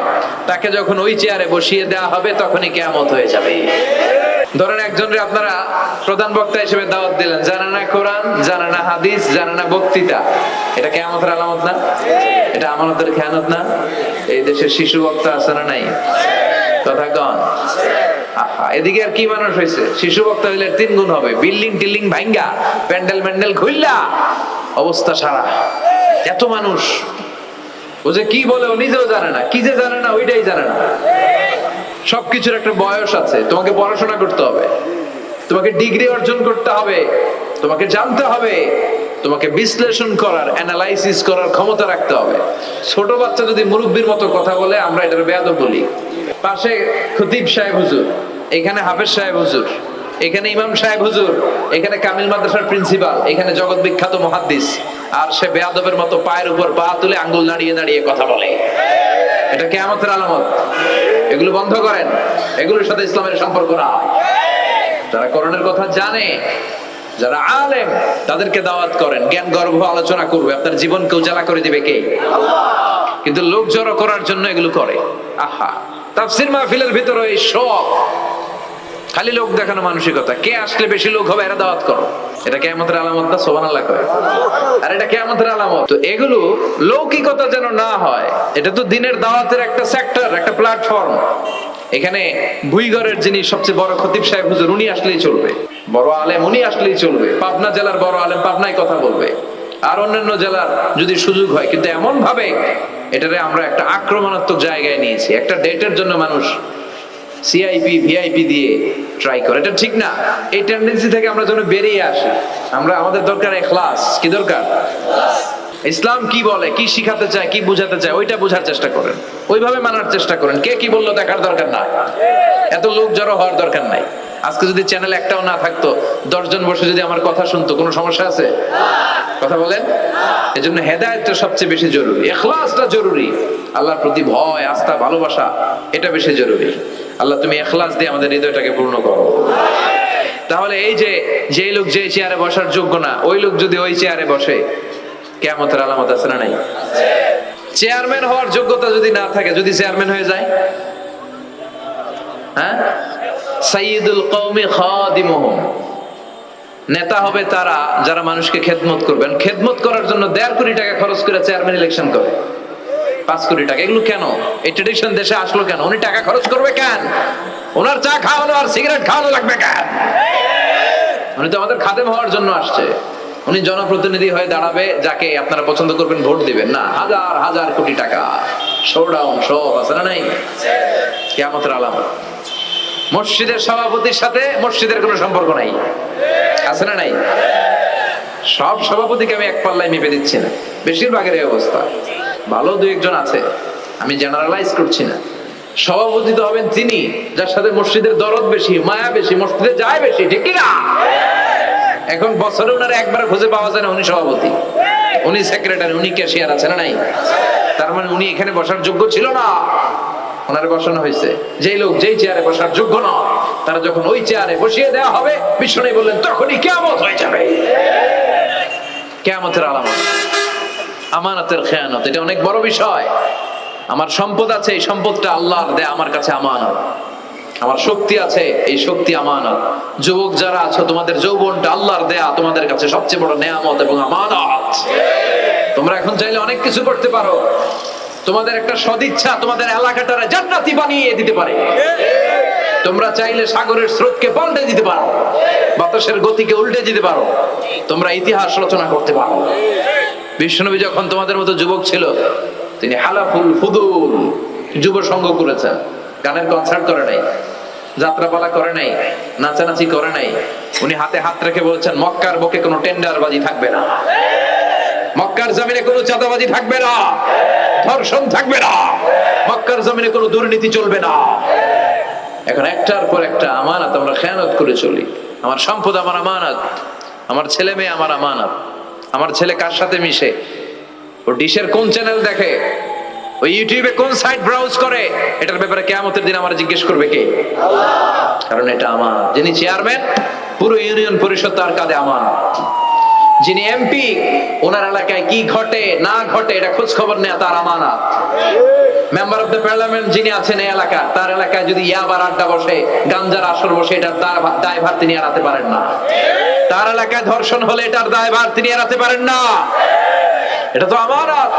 তাকে যখন ওই চেয়ারে বসিয়ে দেওয়া হবে তখনই কিয়ামত হয়ে যাবে। ধরেন একজনের আপনারা প্রধান বক্তা হিসেবে দাওয়াত দিলেন, জানে না কোরআন, জানে না হাদিস, জানে না বক্তৃতা। এটা কিয়ামতের আলামত না? এটা আমানতের খেয়ানত না? এই দেশের শিশু বক্তা আছে না নাই? কথা কন। আহা, এদিকে আর কি মানুষ হয়েছে? শিশু বক্তা হইলে 3 গুণ হবে, বিল্ডিং টিল্ডিং ভাঙ্গা, প্যান্ডেল ম্যান্ডেল খুললা, অবস্থা সারা। এত মানুষ, ও যে কি বলে ও নিজেও জানে না, কি যে জানে না ওইটাই জানে না। সবকিছুর একটা বয়স আছে। তোমাকে পড়াশোনা করতে হবে, তোমাকে ডিগ্রি অর্জন করতে হবে, তোমাকে জানতে হবে, তোমাকে বিশ্লেষণ করার, অ্যানালাইসিস করার ক্ষমতা রাখতে হবে। ছোট বাচ্চা যদি মুরব্বীর মতো কথা বলে, আমরা এটার বেয়াদব বলি। পাশে খতিব সাহেব হুজুর, এখানে হাফেজ সাহেব হুজুর, এখানে ইমাম সাহেব হুজুর, এখানে কামিল মাদ্রাসার প্রিন্সিপাল, এখানে জগৎ বিখ্যাত মুহাদ্দিস, আর সে বেয়াদবের মতো পায়ের উপর পা তুলে আঙ্গুল দাঁড়িয়ে দাঁড়িয়ে কথা বলে। এটা কিয়ামতের আলামত। এগুলো বন্ধ করেন, এগুলোর সাথে ইসলামের সম্পর্ক না। যারা কোরআনের কথা জানে, যারা আলেম, তাদেরকে দাওয়াত করেন, জ্ঞান গর্ভ আলোচনা করবে, আপনার জীবনকে উজালা করে দিবে কে? কিন্তু লোক জড়ো করার জন্য এগুলো করে। আহা, তাফসীর মাহফিলের ভিতরে এই সব খালি লোক দেখানো মানসিকতা। কে আসলে বেশি লোক হবে এরা দাওয়াত করো। এটা কিয়ামতের আলামত না? সুবহানাল্লাহ কয়। আর এটা কিয়ামতের আলামত। তো এগুলো লৌকিকতা যেন না হয়। এটা তো দিনের দাওয়াতের একটা সেক্টর, একটা প্ল্যাটফর্ম। এখানে ভুইগড়ের যিনি সবচেয়ে বড় খতিব সাহেব হুজুর, উনি আসলেই চলবে। বড় আলেম উনি আসলেই চলবে। পাবনা জেলার বড় আলেম পাবনায় কথা বলবে, আর অন্যান্য জেলার যদি সুযোগ হয়। কিন্তু এমন ভাবে এটারে আমরা একটা আক্রমণাত্মক জায়গায় নিয়েছি। একটা ডেটের জন্য মানুষ সিআইপি ভিআইপি দিয়ে ট্রাই করে, এটা ঠিক না। এই টেন্ডেন্সি থেকে আমরা যেন বেরিয়ে আসি। আমাদের দরকার ইখলাস। কি দরকার? ইসলাম কি বলে, কি শিখাতে চায়, কি বুঝাতে চায়, ওইটা বোঝার চেষ্টা করেন, ওইভাবে মানার চেষ্টা করেন। কে কি বললো দেখার দরকার নাই, এত লোক জড়ো হওয়ার দরকার নাই। আজকে যদি চ্যানেল একটাও না থাকতো, 10 জন বসে যদি আমার কথা শুনতো, কোনো সমস্যা আছে? কথা বলেন। এজন্য হেদায়েতটা সবচেয়ে বেশি জরুরি, ইখলাসটা জরুরি। আল্লাহর প্রতি ভয়, আস্থা, ভালোবাসা, এটা বেশি জরুরি। আল্লাহ তুমি ইখলাস দিয়ে আমাদের হৃদয়টাকে পূর্ণ করো। তাহলে এই যে লোক যে চেয়ারে বসার যোগ্য না, ওই লোক যদি ওই চেয়ারে বসে, কিয়ামতের আলামত আছে না নাই? চেয়ারম্যান হওয়ার যোগ্যতা যদি না থাকে, যদি চেয়ারম্যান হয়ে যায়, হ্যাঁ, সাইয়্যিদুল কওমি খাদিমুহুম, নেতা হবে তারা যারা মানুষকে খেদমত করবেন। খেদমত করার জন্য 1.5 কোটি টাকা খরচ করে চেয়ারম্যান ইলেকশন করে, 5 কোটি টাকা। এগুলো কেন? এই ট্রেডিশন দেশে আসলো কেন? উনি টাকা খরচ করবে কেন? ওনার চা খাওয়ানো আর সিগারেট খাওয়ানো লাগবে কেন? উনি তো আমাদের খাদেম হওয়ার জন্য আসছে। উনি জনপ্রতিনিধি হয়ে দাঁড়াবে, যাকে আপনারা পছন্দ করবেন ভোট দিবেন না। হাজার হাজার কোটি টাকা, শোডাউন, সব আছে না নাই? কিয়ামতের আলামত। মসজিদের সভাপতির সাথে মসজিদের কোনো সম্পর্ক নাই, আছে না নাই? সব সভাপতিকে আমি এক পাল্লায় মেপে দিচ্ছি না, বেশিরভাগের এই অবস্থা। ভালো 2-1 আছে, আমি জেনারেলাইজ করছি না। সভাপতি তো হবেন তিনি যার সাথে মসজিদের দরদ বেশি, মায়া বেশি, মসজিদে যায় বেশি, ঠিক কি না? এখন বছরে ওনার একবার খুঁজে পাওয়া যায় না উনি সভাপতি, উনি সেক্রেটারি, উনি ক্যাশিয়ার, আছে না নাই? তার মানে উনি এখানে বসার যোগ্য ছিল না, ওনারে বসানো হয়েছে। যেই লোক যেই চেয়ারে বসার যোগ্য না, তারা যখন ওই চেয়ারে বসিয়ে দেওয়া হবে, বিষ্ণু বললেন, তখনই কিয়ামত হয়ে যাবে। কিয়ামতের আলামত আমানতের খেয়ানত। এটা অনেক বড় বিষয়। আমার সম্পদ আছে, এই সম্পদটা আল্লাহর দেয়া, আমার কাছে আমানত। আমার শক্তি আছে, এই শক্তি আমানত। যুবক যারা আছো, তোমাদের যৌবনটা আল্লাহর দেয়া, তোমাদের কাছে সবচেয়ে বড় নেয়ামত এবং আমানত। তোমরা এখন চাইলে অনেক কিছু করতে পারো। তোমাদের একটা সদিচ্ছা তোমাদের এলাকাটারে জান্নাতি বানিয়ে দিতে পারে। তোমরা চাইলে সাগরের স্রোতকে পাল্টে দিতে পারো, বাতাসের গতিকে উল্টে দিতে পারো, তোমরা ইতিহাস রচনা করতে পারো। বিশ্বনবী যখন তোমাদের মতো যুবক ছিল, তিনি হালাফুল ফুদুল যুব সংঘ করেছেন। গানের কনসার্ট করে নাই, যাত্রাপালা করে নাই, নাচানাচি করে নাই। উনি হাতে হাত রেখে বলছেন, মক্কার বুকে কোনো টেন্ডারবাজি থাকবে না, মক্কার জমিনে কোনো চাঁদাবাজি থাকবে না, ধর্ষণ থাকবে না, মক্কার জমিনে কোনো দুর্নীতি চলবে না। এখন একটার পর একটা আমানত আমরা খেয়ানত করে চলি। আমার সম্পদ আমার আমানত, আমার ছেলে মেয়ে আমার আমানত। আমার ছেলে কার সাথে মিশে, ও ডিশের কোন চ্যানেল দেখে, ওই ইউটিউবে কোন সাইট ব্রাউজ করে, এটার ব্যাপারে কিয়ামতের দিন আমার জিজ্ঞেস করবে কে? কারণ এটা আমার। যিনি চেয়ারম্যান, পুরো ইউনিয়ন পরিষদ তার কাঁধে আমানত। যিনি এমপি, ওনার এলাকায় কি ঘটে না ঘটে এটা খোঁজ খবর নেওয়া তার আমানত। মেম্বার অফ দ্য পার্লামেন্ট যিনি আছেন এই এলাকা, তার এলাকায় যদি ইয়াবার আড্ডা বসে, গাঞ্জার আসর বসে, এটার দায়ভার তিনি এড়াতে পারেন না। তার এলাকায় ধর্ষণ হলে এটার দায়ভার তিনি এড়াতে পারেন না। এটা তো আমানত।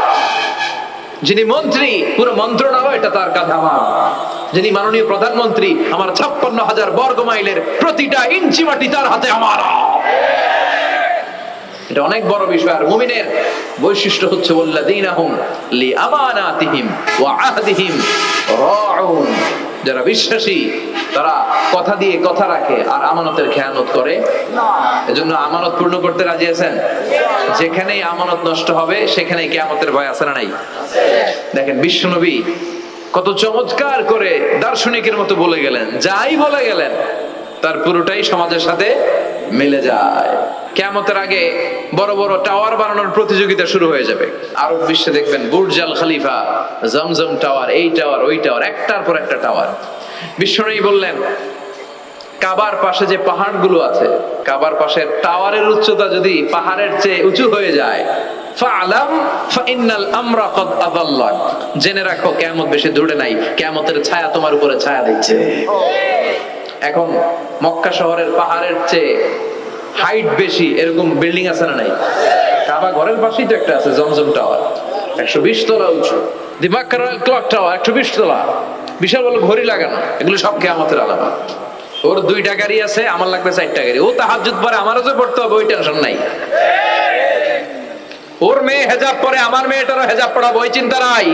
যিনি মন্ত্রী, পুরো মন্ত্রণালয় এটা তার কাঁধে আমার। যিনি মাননীয় প্রধানমন্ত্রী, আমার 56,000 বর্গ মাইলের প্রতিটা ইঞ্চি মাটি তার হাতে আমার। এটা অনেক বড় বিষয়। আর মুমিনের বৈশিষ্ট্য হচ্ছে ওয়াল্লাযীনা হুম লিআমানাতিহিম ওয়া আহদিহিম রাউন। যারা বিশ্বাসী তারা কথা দিয়ে কথা রাখে আর আমানতের খেয়ানত করে না। এজন্য আমানত পূর্ণ করতে রাজি আছেন? যেখানেই আমানত নষ্ট হবে সেখানেই কিয়ামতের ভয় আছে না নাই? দেখেন বিশ্বনবী কত চমৎকার করে দার্শনিকের মতো বলে গেলেন, যাই বলে গেলেন তার পুরোটাই সমাজের সাথে মিলে যায়। কিয়ামতের আগে বড় বড় টাওয়ার বানানোর প্রতিযোগিতা শুরু হয়ে যাবে। আরব বিশ্বে দেখবেন বুর্জ আল খলিফা, জমজম টাওয়ার, এই টাওয়ার, ওই টাওয়ার, একটার পর একটা টাওয়ার। বিশ্বনবী বললেন কাবার পাশে যে পাহাড়গুলো আছে, কাবার পাশের টাওয়ারের উচ্চতা যদি পাহাড়ের চেয়ে উঁচু হয়ে যায়, ফাআলাম ফাইন্নাল আমরা কদ আযাল্লাক, জেনে রাখো কিয়ামত বেশি দূরে নাই, কিয়ামতের ছায়া তোমার উপরে ছায়া দিচ্ছে। এখন মক্কা শহরের পাহাড়ের চেয়ে হাইট বেশি এরকম বিল্ডিং আছে না নাই? কাবা ঘরের পাশেই তো একটা আছে জমজম টাওয়ার, 120 তলা উঁচু। দি মক্কা রয়্যাল ক্লক টাওয়ার 120 তলা, বিশাল বড় ঘড়ি লাগানো। এগুলো সব কিয়ামতের আলামত। ওর 2টা গাড়ি আছে, আমার লাগবে 4টা গাড়ি। ও তাহাজ্জুদ পড়ে, আমারও যে পড়তে হবে, ওই টেনশন নাই। ওর মেয়ে হেজাব পরে, আমার মেয়েটারও হেজাব পড়াবো, ওই চিন্তা নাই।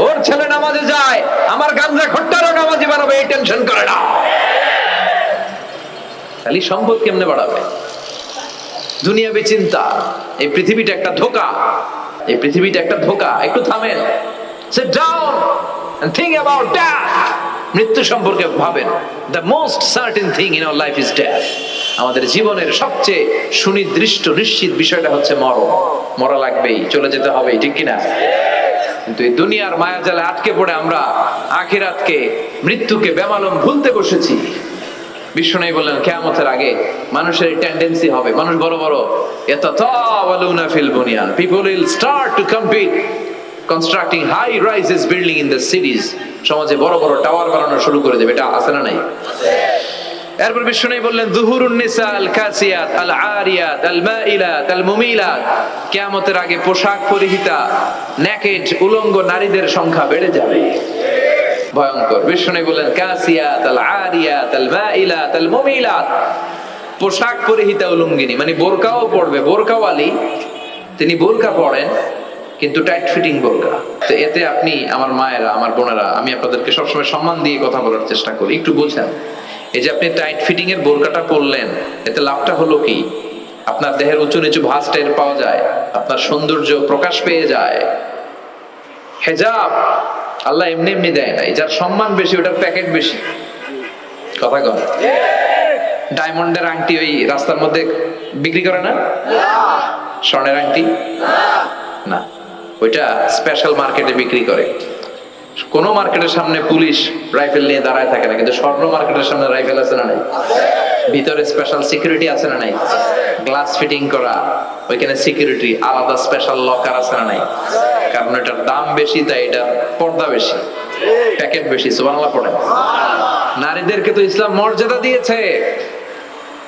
ওর ছেলে নামাজে যায়, আমার গাঞ্জা খট্টারও নামাজি বানাবো, এই টেনশন করে না। খালি সম্পদ কেমনে বাড়াবে, দুনিয়াবি চিন্তা। এই পৃথিবীটা একটা ধোঁকা, এই পৃথিবীটা একটা ধোঁকা। একটু থামেন, sit down and think about death. মৃত্যু সম্পর্কে ভাবেন। The most certain thing in our life is death. আমাদের জীবনের সবচেয়ে সুনির্দিষ্ট নিশ্চিত বিষয়টা হচ্ছে মরণ। মরা লাগবেই, চলে যেতে হবেই, ঠিক কিনা? কিন্তু এই দুনিয়ার মায়াজালে আটকে পড়ে আমরা আখিরাতকে, মৃত্যুকে বেমালুম ভুলতে বসেছি। বিশ্বনবী বললেন কিয়ামতের আগে মানুষের টেন্ডেন্সি হবে, মানুষ বড় বড় ইয়াতাতাওয়ালুনা ফিল বুনিয়ান, people will start to compete constructing high rises building in the cities. সমাজে বড় বড় টাওয়ার বানানো শুরু করে দেবে। এটা আছে না নাই? এরপর বিশ্বনবী বললেন যুহুরুন নিসা আল কাসিয়াত আল আরিয়াত আল মাইলাত আল মুমিলাত। কিয়ামতের আগে পোশাক পরিহিতা নেকেড উলঙ্গ নারীদের সংখ্যা বেড়ে যাবে, ভয়ঙ্কর। বিশ্বনবী বললেন কাসিয়াত আল আরিয়াত আল মাইলাত আল মুমিলাত। পোশাক পরিহিতা উলঙ্গিনী মানে বোরকাও পড়বে, বোরকাওয়ালি। তিনি বোরকা পড়েন কিন্তু টাইট ফিটিং বোরকা। তো এতে আপনি, আমার মায়েরা, আমার বোনেরা, আমি আপনাদেরকে সবসময় সম্মান দিয়ে কথা বলার চেষ্টা করি, একটু বোঝেন। এই যে আপনি টাইট ফিটিং এর বোরকাটা পরলেন, এতে লাভটা হলো কি? আপনার দেহের উঁচু নিচু ভাঁজ টের পাওয়া যায়, আপনার সৌন্দর্য প্রকাশ পেয়ে যায়। হেজাব আল্লাহ এমনি এমনি দেয় নাই, যার সম্মান বেশি ওটার প্যাকেট বেশি। কথা কন। ডায়মন্ডের আংটি ওই রাস্তার মধ্যে বিক্রি করে না? স্বর্ণের আংটি না, ওইটা স্পেশাল মার্কেটে বিক্রি করে। কোন মার্কেটের সামনে পুলিশ রাইফেল নিয়ে দাঁড়ায় থাকে না, কিন্তু স্বর্ণ মার্কেটের সামনে রাইফেল আছে না নাই? ভিতরে স্পেশাল সিকিউরিটি আছে না নাই? গ্লাস ফিটিং করা, ওইখানে সিকিউরিটি আলাদা, স্পেশাল লকার আছে না নাই? কারণ এটার দাম বেশি, তাই এটা পর্দা বেশি, প্যাকেট বেশি। সুবহানাল্লাহ পড়েন। নারীদেরকে তো ইসলাম মর্যাদা দিয়েছে।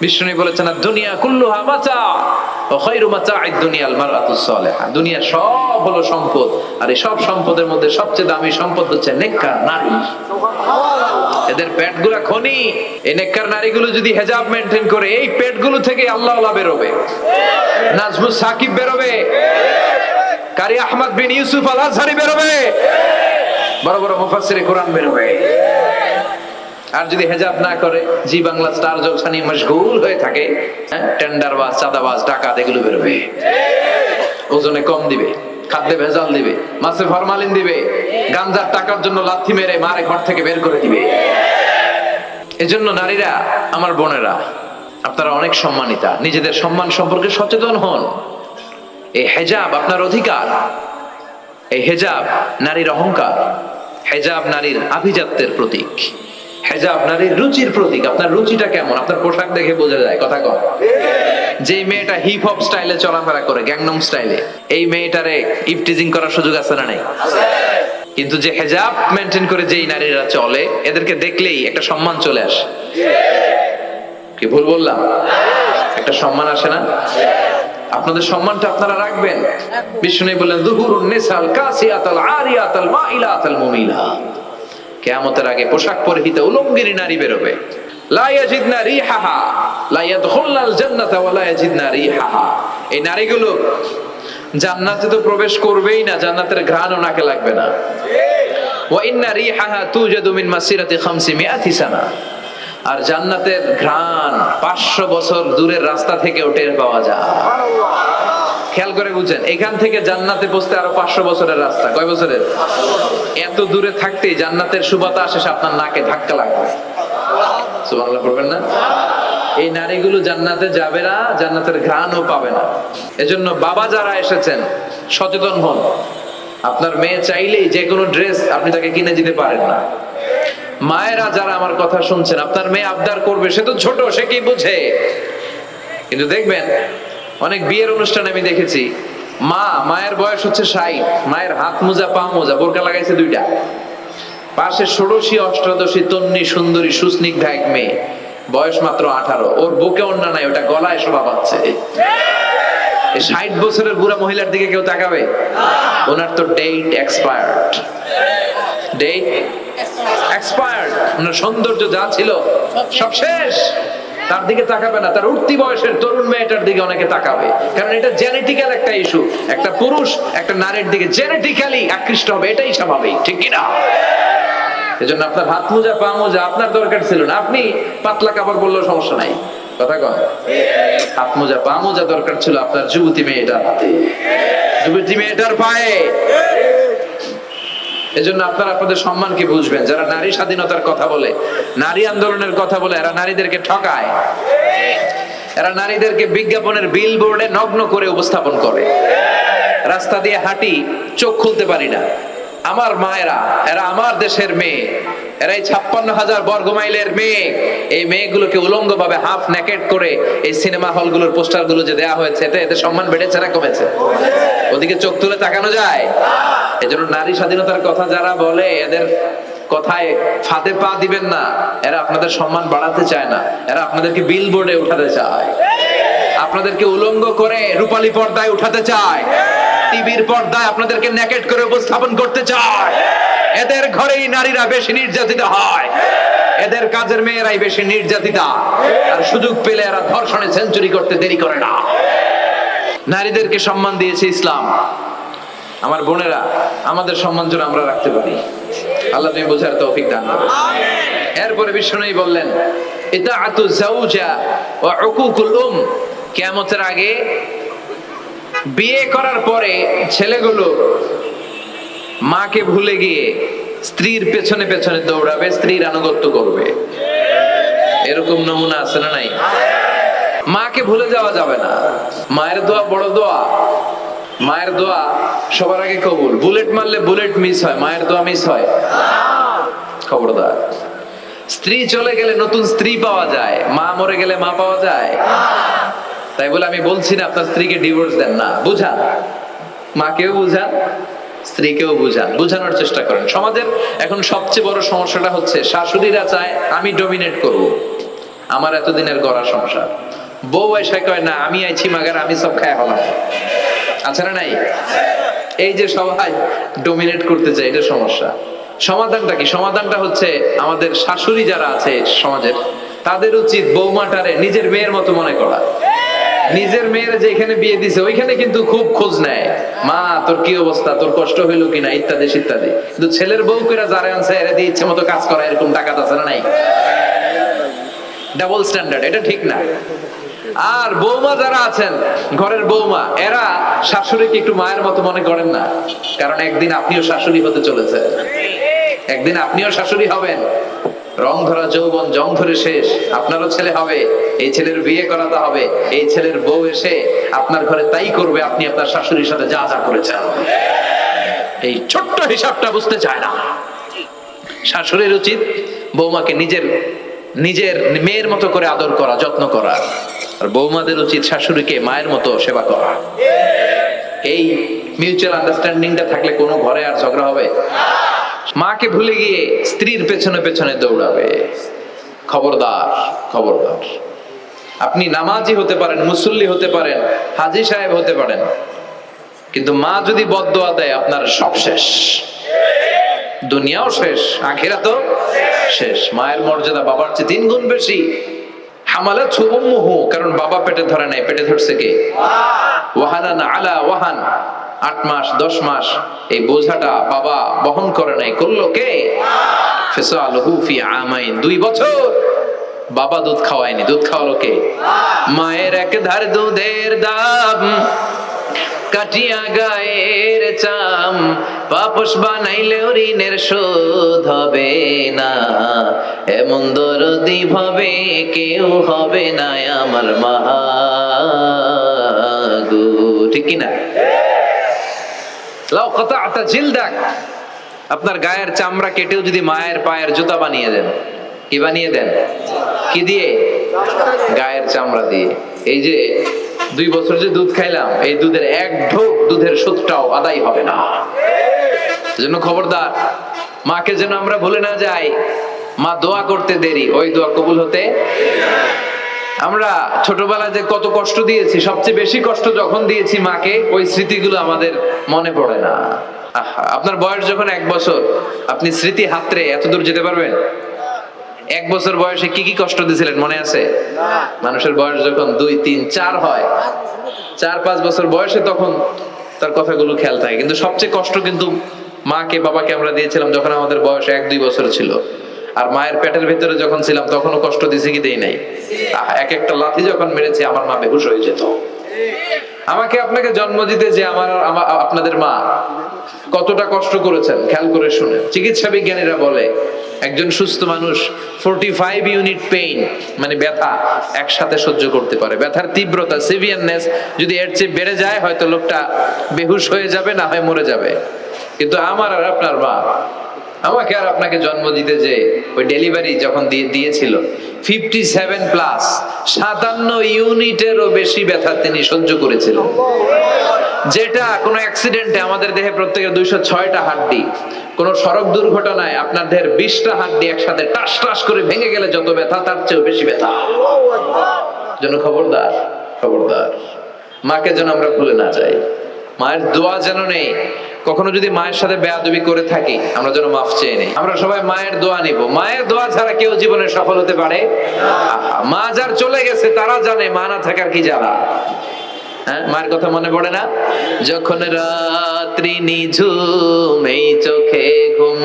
বিষ্ণু বলেছেন দুনিয়া কুল্লুহা মাতা ওয়া খায়রু মাতা'আদ দুনিয়াল মারআতুস সালিহা। দুনিয়া সব হলো সম্পদ, আর এই সব সম্পদের মধ্যে সবচেয়ে দামি সম্পদ হচ্ছে নেককার নারী। এদের পেটগুলো খনি। এই নেককার নারীগুলো যদি হিজাব মেইনটেইন করে, এই পেটগুলো থেকে আল্লাহওয়ালা বেরোবে, নাজমুস সাকিব বেরোবে, কারি আহমদ বিন ইউসুফ আল আজহারি বেরোবে, বড় বড় মুফাসসিরে কোরআন বেরোবে। আর যদি হেজাব না করে, জি বাংলা স্টার জলসা নিয়ে মশগুল হয়ে থাকে, টেন্ডারবাজ, চাঁদাবাজ, ডাকাত, এগুলো বেরোবে। ওজনে কম দিবে, খাদ্যে ভেজাল দিবে, মাছে ফরমালিন দিবে, গাঞ্জার টাকার জন্য লাথি মেরে মারে ঘর থেকে বের করে দিবে। এজন্য নারীরা, আমার বোনেরা, আপনারা অনেক সম্মানিতা, নিজেদের সম্মান সম্পর্কে সচেতন হন। এই হেজাব আপনার অধিকার, এই হেজাব নারীর অহংকার, হেজাব নারীর আভিজাত্যের প্রতীক, হেজাব নারীর রুচির প্রতীক। আপনার রুচিটা কেমন আপনার পোশাক দেখে বোঝা যায়। কথা কম। যে মেয়েটা হিপ হপ স্টাইলে চলাফেরা করে, গ্যাংনম স্টাইলে, এই মেয়েটারে ইফটিজিং করার সুযোগ আছে না নাই? কিন্তু যে হেজাব মেনটেন করে যেই নারীরা চলে, এদেরকে দেখলেই একটা সম্মান চলে আসে। কি ভুল বললাম? একটা সম্মান আসে না? আপনাদের সম্মানটা আপনারা রাখবেন। বিষ্ণু বললেন যুহুরুন নিসাল কাসিয়াতাল আরিয়াতাল মাইলাতাল মুমিলা, কিয়ামতের আগে পোশাক পরিহিত উলঙ্গিনী নারী বেরোবে। লা ইয়াজিদনা রিহাহা লা ইয়াদখুলনাল জান্নাতা ওয়া লা ইয়াজিদনা রিহাহা। এই নারীগুলো জান্নাতে তো প্রবেশ করবেই না, জান্নাতের ঘ্রাণও নাকে লাগবে না। ওয়া ইন্না রিহাহা তুজাদু মিন মাসিরাতি 500 সানা। আর জান্নাতের ঘ্রাণ 500 বছর দূরের রাস্তা থেকে টের পাওয়া যায়। খেয়াল করে বুঝেন, এখান থেকে জান্নাতে পৌঁছতে আরো 500 বছরের রাস্তা। কয় বছরের? এত দূরে থাকতেই জান্নাতের সুবাতাস এসে আপনার নাকে ধাক্কা লাগবে। সুবহানাল্লাহ পড়বেন না? এই নারীগুলো জান্নাতে যাবে না, জান্নাতের ঘ্রাণও পাবে না। এজন্য বাবা যারা এসেছেন সচেতন হন। আপনার মেয়ে চাইলেই যে কোনো ড্রেস আপনি তাকে কিনে দিতে পারেন না। মায়েরা যারা আমার কথা শুনছেন, আপনার মেয়ে আবদার করবে, সে তো ছোট, সে কি বুঝে? কিন্তু দেখবেন অনেক বিয়ের অনুষ্ঠানে আমি দেখেছি, মায়ের বয়স হচ্ছে 60, মায়ের হাত মোজা পা মোজা, বোরকা লাগাইছে 2টা, পাশে ষোড়শী অষ্টাদশী তন্নি সুন্দরী সুস্নিগ্ধা এক মেয়ে, বয়স মাত্র 18, ওর বুকে ওড়না নাই, ওটা গলায় শোভা পাচ্ছে। 60 বছরের বুড়া মহিলার দিকে কেউ তাকাবে? ওনার তো ডেট এক্সপায়ার্ড, ডেট এক্সপায়ার্ড। ওনার সৌন্দর্য যা ছিল সব শেষ। তার দিকে তাকাবে না, তার উঠতি বয়সের তরুণ মেয়েটার দিকে অনেকে তাকাবে, কারণ এটা জেনেটিক্যাল একটা ইস্যু। একটা পুরুষ একটা নারীর দিকে জেনেটিক্যালি আকৃষ্ট হবে, এটাই স্বাভাবিক, ঠিক কিনা? এজন্য আপনার হাত মোজা পা মোজা আপনার দরকার ছিল না, আপনি পাতলা কাপড় পরলেও সমস্যা নাই। কথা কয়? হাত মোজা পা মোজা দরকার ছিল আপনার যুবতী মেয়েটার হাতে, যুবতী মেয়েটার পায়ে। এজন্য আপনারা আপনাদের সম্মানকে বুঝবেন। যারা নারী স্বাধীনতার কথা বলে, নারী আন্দোলনের কথা বলে, এরা নারীদেরকে ঠকায়। এরা নারীদেরকে বিজ্ঞাপনের বিলবোর্ডে নগ্ন করে উপস্থাপন করে। রাস্তা দিয়ে হাঁটি, চোখ খুলতে পারি না। আমার মায়েরা, এরা আমার দেশের মেয়ে, এরাই 56,000 বর্গ মাইলের মেয়ে। এই মেয়েগুলোকে উলঙ্গ ভাবে হাফ নেকেড করে এই সিনেমা হলগুলোর পোস্টারগুলো যে দেয়া হয়েছে, এতে এদের সম্মান বেড়েছে না কমেছে? ওদিকে চোখ তুলে তাকানো যায়? এজন্য নারী স্বাধীনতার কথা যারা বলে, এদের কথায় ফাঁদে পা দিবেন না। এরা আপনাদের সম্মান বাড়াতে চায় না, এরা আপনাদেরকে বিলবোর্ডে উঠাতে চায়, আপনাদেরকে উলঙ্গ করে রূপালী পর্দায় উঠাতে চায়, টিভির পর্দায় আপনাদেরকে নেকেড করে উপস্থাপন করতে চায়। এদের ঘরেই নারীরা বেশি নির্যাতিত হয়, এদের কাজের মেয়েরাই বেশি নির্যাতিতা। আর সুযোগ পেলে এরা ধর্ষণে সেঞ্চুরি করতে দেরি করে না। নারীদেরকে সম্মান দিয়েছে ইসলাম। আমার বোনেরা, আমাদের সম্মান যেন আমরা রাখতে পারি। আল্লাহ তুমি বোঝার তৌফিক দান করো। এরপরে বিষ্ণু বললেন ইতাআতু যাওজা ওয়া উকুকুল কিয়ামতের আগে বিয়ে করার পরে ছেলেগুলো মাকে ভুলে গিয়ে স্ত্রীর পেছনে পেছনে দৌড়াবে, স্ত্রীর আনুগত্য করবে। এরকম নমুনা আছে না নাই? মাকে ভুলে যাওয়া যাবে না। মায়ের দোয়া বড় দোয়া। মায়ের দোয়া সবার আগে কবুল। বুলেট মারলে বুলেট মিস হয়, মায়ের দোয়া মিস হয়? খবরদার। স্ত্রী চলে গেলে নতুন স্ত্রী পাওয়া যায়, মা মরে গেলে মা পাওয়া যায়? তাই বলে আমি বলছি না আপনার স্ত্রীকে ডিভোর্স দেন না, বুঝান, মাকেও বুঝান, স্ত্রীকেও বুঝান, বুঝানোর চেষ্টা করেন। সমাজের এখন সবচেয়ে বড় সমস্যাটা হচ্ছে শাশুড়িরা চায় আমি ডমিনেট করব, আমার এতদিনের গড়া সংসার। বউ এসে কয় না আমি আইছি মাগার, আমি সব খায় হলাম। আছে না নাই? এই যে সবাই ডমিনেট করতে চায়, এটা সমস্যা। সমাধানটা কি? সমাধানটা হচ্ছে আমাদের শাশুড়ি যারা আছে সমাজের, তাদের উচিত বৌমাটারে নিজের মেয়ের মতো মনে করা। নিজের মেয়ের যেখানে বিয়ে দিছে ওইখানে কিন্তু খুব খোঁজ নেয়, মা তোর কি অবস্থা, তোর কষ্ট হইলো কিনা, ইত্যাদি ইত্যাদি। কিন্তু ছেলের বউ করে যারা আনছে এরা দিয়ে ইচ্ছে মতো কাজ করা, এরকম ডাকাত আছে না নাই? ডাবল স্ট্যান্ডার্ড, এটা ঠিক না। আর বৌমা যারা আছেন, ঘরের বৌমা, এরা শাশুড়িকে একটু মায়ের মতো মনে করেন না, কারণ একদিন আপনিও শাশুড়ি হতে চলেছে, একদিন আপনিও শাশুড়ি হবেন। রং ধরা যৌবন জং ধরে শেষ, আপনারও ছেলে হবে, এই ছেলের বিয়ে করাতে হবে, এই ছেলের বউ এসে আপনার ঘরে তাই করবে আপনি আপনার শাশুড়ির সাথে যা যা করেছেন। এই ছোট্ট হিসাবটা বুঝতে চায় না। শাশুড়ির উচিত বৌমাকে নিজের নিজের মেয়ের মতো করে আদর করা, যত্ন করা, আর বৌমাদের উচিত শাশুড়িকে মায়ের মতো সেবা করা। এই মিউচুয়াল আন্ডারস্ট্যান্ডিংটা থাকলে কোনো ঘরে আর ঝগড়া হবে? মাকে ভুলে গিয়ে স্ত্রীর পেছনে পেছনে দৌড়াবে। খবরদার, খবরদার। আপনি নামাজি হতে পারেন, মুসল্লি হতে পারেন, হাজী সাহেব হতে পারেন, কিন্তু মা যদি বদদোয়া দেয় আপনার সব শেষ, দুনিয়াও শেষ, আখিরাতও শেষ। মায়ের মর্যাদা বাবার চেয়ে 3 গুণ বেশি। হামালাতহু উম্মুহু, কারণ বাবা পেটে ধরে নাই, পেটে ধরছে কে? ওয়াহানান আলা ওয়াহান, 8 মাস 10 মাস এই বোঝাটা বাবা বহন করে নাই, করলো কে? ফিসালুহু ফি আমাইন, 2 বছর বাবা দুধ খাওয়ায়নি, দুধ খাওয়ালো কে? মায়ের এক ধার দুধের দাম কাটিয়া গায়ের চাম, পাপস বানাইলেও ঋণের শোধ হবে না, এমন দরদি ভাবে কেউ হবে না আমার মা গো। ঠিক কিনা? লাউ কাতা'তা জিলদাক, আপনার গায়ের চামড়া কেটেও যদি মায়ের পায়ের জুতা বানিয়ে দেন, কি বানিয়ে দেন? কি দিয়ে? গায়ের চামড়া দিয়ে। এই যে 2 বছর যে দুধ খাইলাম, এই দুধের 1 ঢোক দুধের সুদটাও আদায় হবে না। এজন্য খবরদার, মাকে যেন আমরা ভুলে না যাই। মা দোয়া করতে দেরি, ওই দোয়া কবুল হতে। আমরা ছোটবেলায় যে কত কষ্ট দিয়েছি, সবচেয়ে বেশি কষ্ট যখন দিয়েছি মাকে, ওই স্মৃতিগুলো আমাদের মনে পড়ে না। আপনার বয়স যখন 1 বছর, আপনি স্মৃতি হাতড়ে এত দূর যেতে পারবেন? 1 বছর বয়সে কি কি কষ্ট দিয়েছিলেন মনে আছে? মানুষের বয়স যখন 2, 3, 4 হয়, 4-5 বছর বয়সে, তখন তার কথাগুলো খেয়াল থাকে। কিন্তু সবচেয়ে কষ্ট কিন্তু মাকে বাবাকে আমরা দিয়েছিলাম যখন আমাদের বয়স 1-2 বছর ছিল। আর মায়ের পেটের ভিতরে যখন ছিলাম তখনও কষ্ট দিয়েছি কি দেই নাই? এক একটা লাথি যখন মেরেছি আমার মা বেহুশ হয়ে যেত। আমাকে আপনাকে জন্ম দিতে যে আপনাদের মা কতটা কষ্ট করেছেন খেয়াল করে শুনে। চিকিৎসা বিজ্ঞানীরা বলে একজন সুস্থ মানুষ 45 ইউনিট পেইন, মানে ব্যথা, একসাথে সহ্য করতে পারে। ব্যথার তীব্রতা, সিভিয়ারনেস যদি এর চেয়ে বেড়ে যায়, হয়তো লোকটা বেহুশ হয়ে যাবে, না হয় মরে যাবে। কিন্তু আমার আর আপনার মা আমাকে আর আপনাকে জন্ম দিতে যে ওই ডেলিভারি যখন দিয়েছিল, 57+, 57 ইউনিটেরও বেশি ব্যথা তিনি সহ্য করেছিলেন। যেটা কোনো অ্যাক্সিডেন্টে আমাদের দেহে প্রত্যেকের 206টা হাড্ডি, কোন সড়ক দুর্ঘটনায় আপনার দেহের 20টা হাড্ডি একসাথে টাস টাস করে ভেঙে গেলে যত ব্যথা, তার চেয়েও বেশি ব্যথা। জন্য খবরদার, খবরদার, মাকে যেন আমরা ভুলে না যাই। মায়ের দোয়া যেন নেই। কখনো যদি মায়ের সাথে বেয়াদবি করে থাকি, আমরা যেন মাফ চেয়ে নেই। আমরা সবাই মায়ের দোয়া নিব। মায়ের দোয়া ছাড়া কেউ জীবনে সফল হতে পারে? মা যার চলে গেছে তারা জানে মা না থাকার কি জ্বালা। হ্যাঁ, মায়ের কথা মনে পড়ে না? যখন রাত্রি নিঝুম, এই চোখে ঘুম,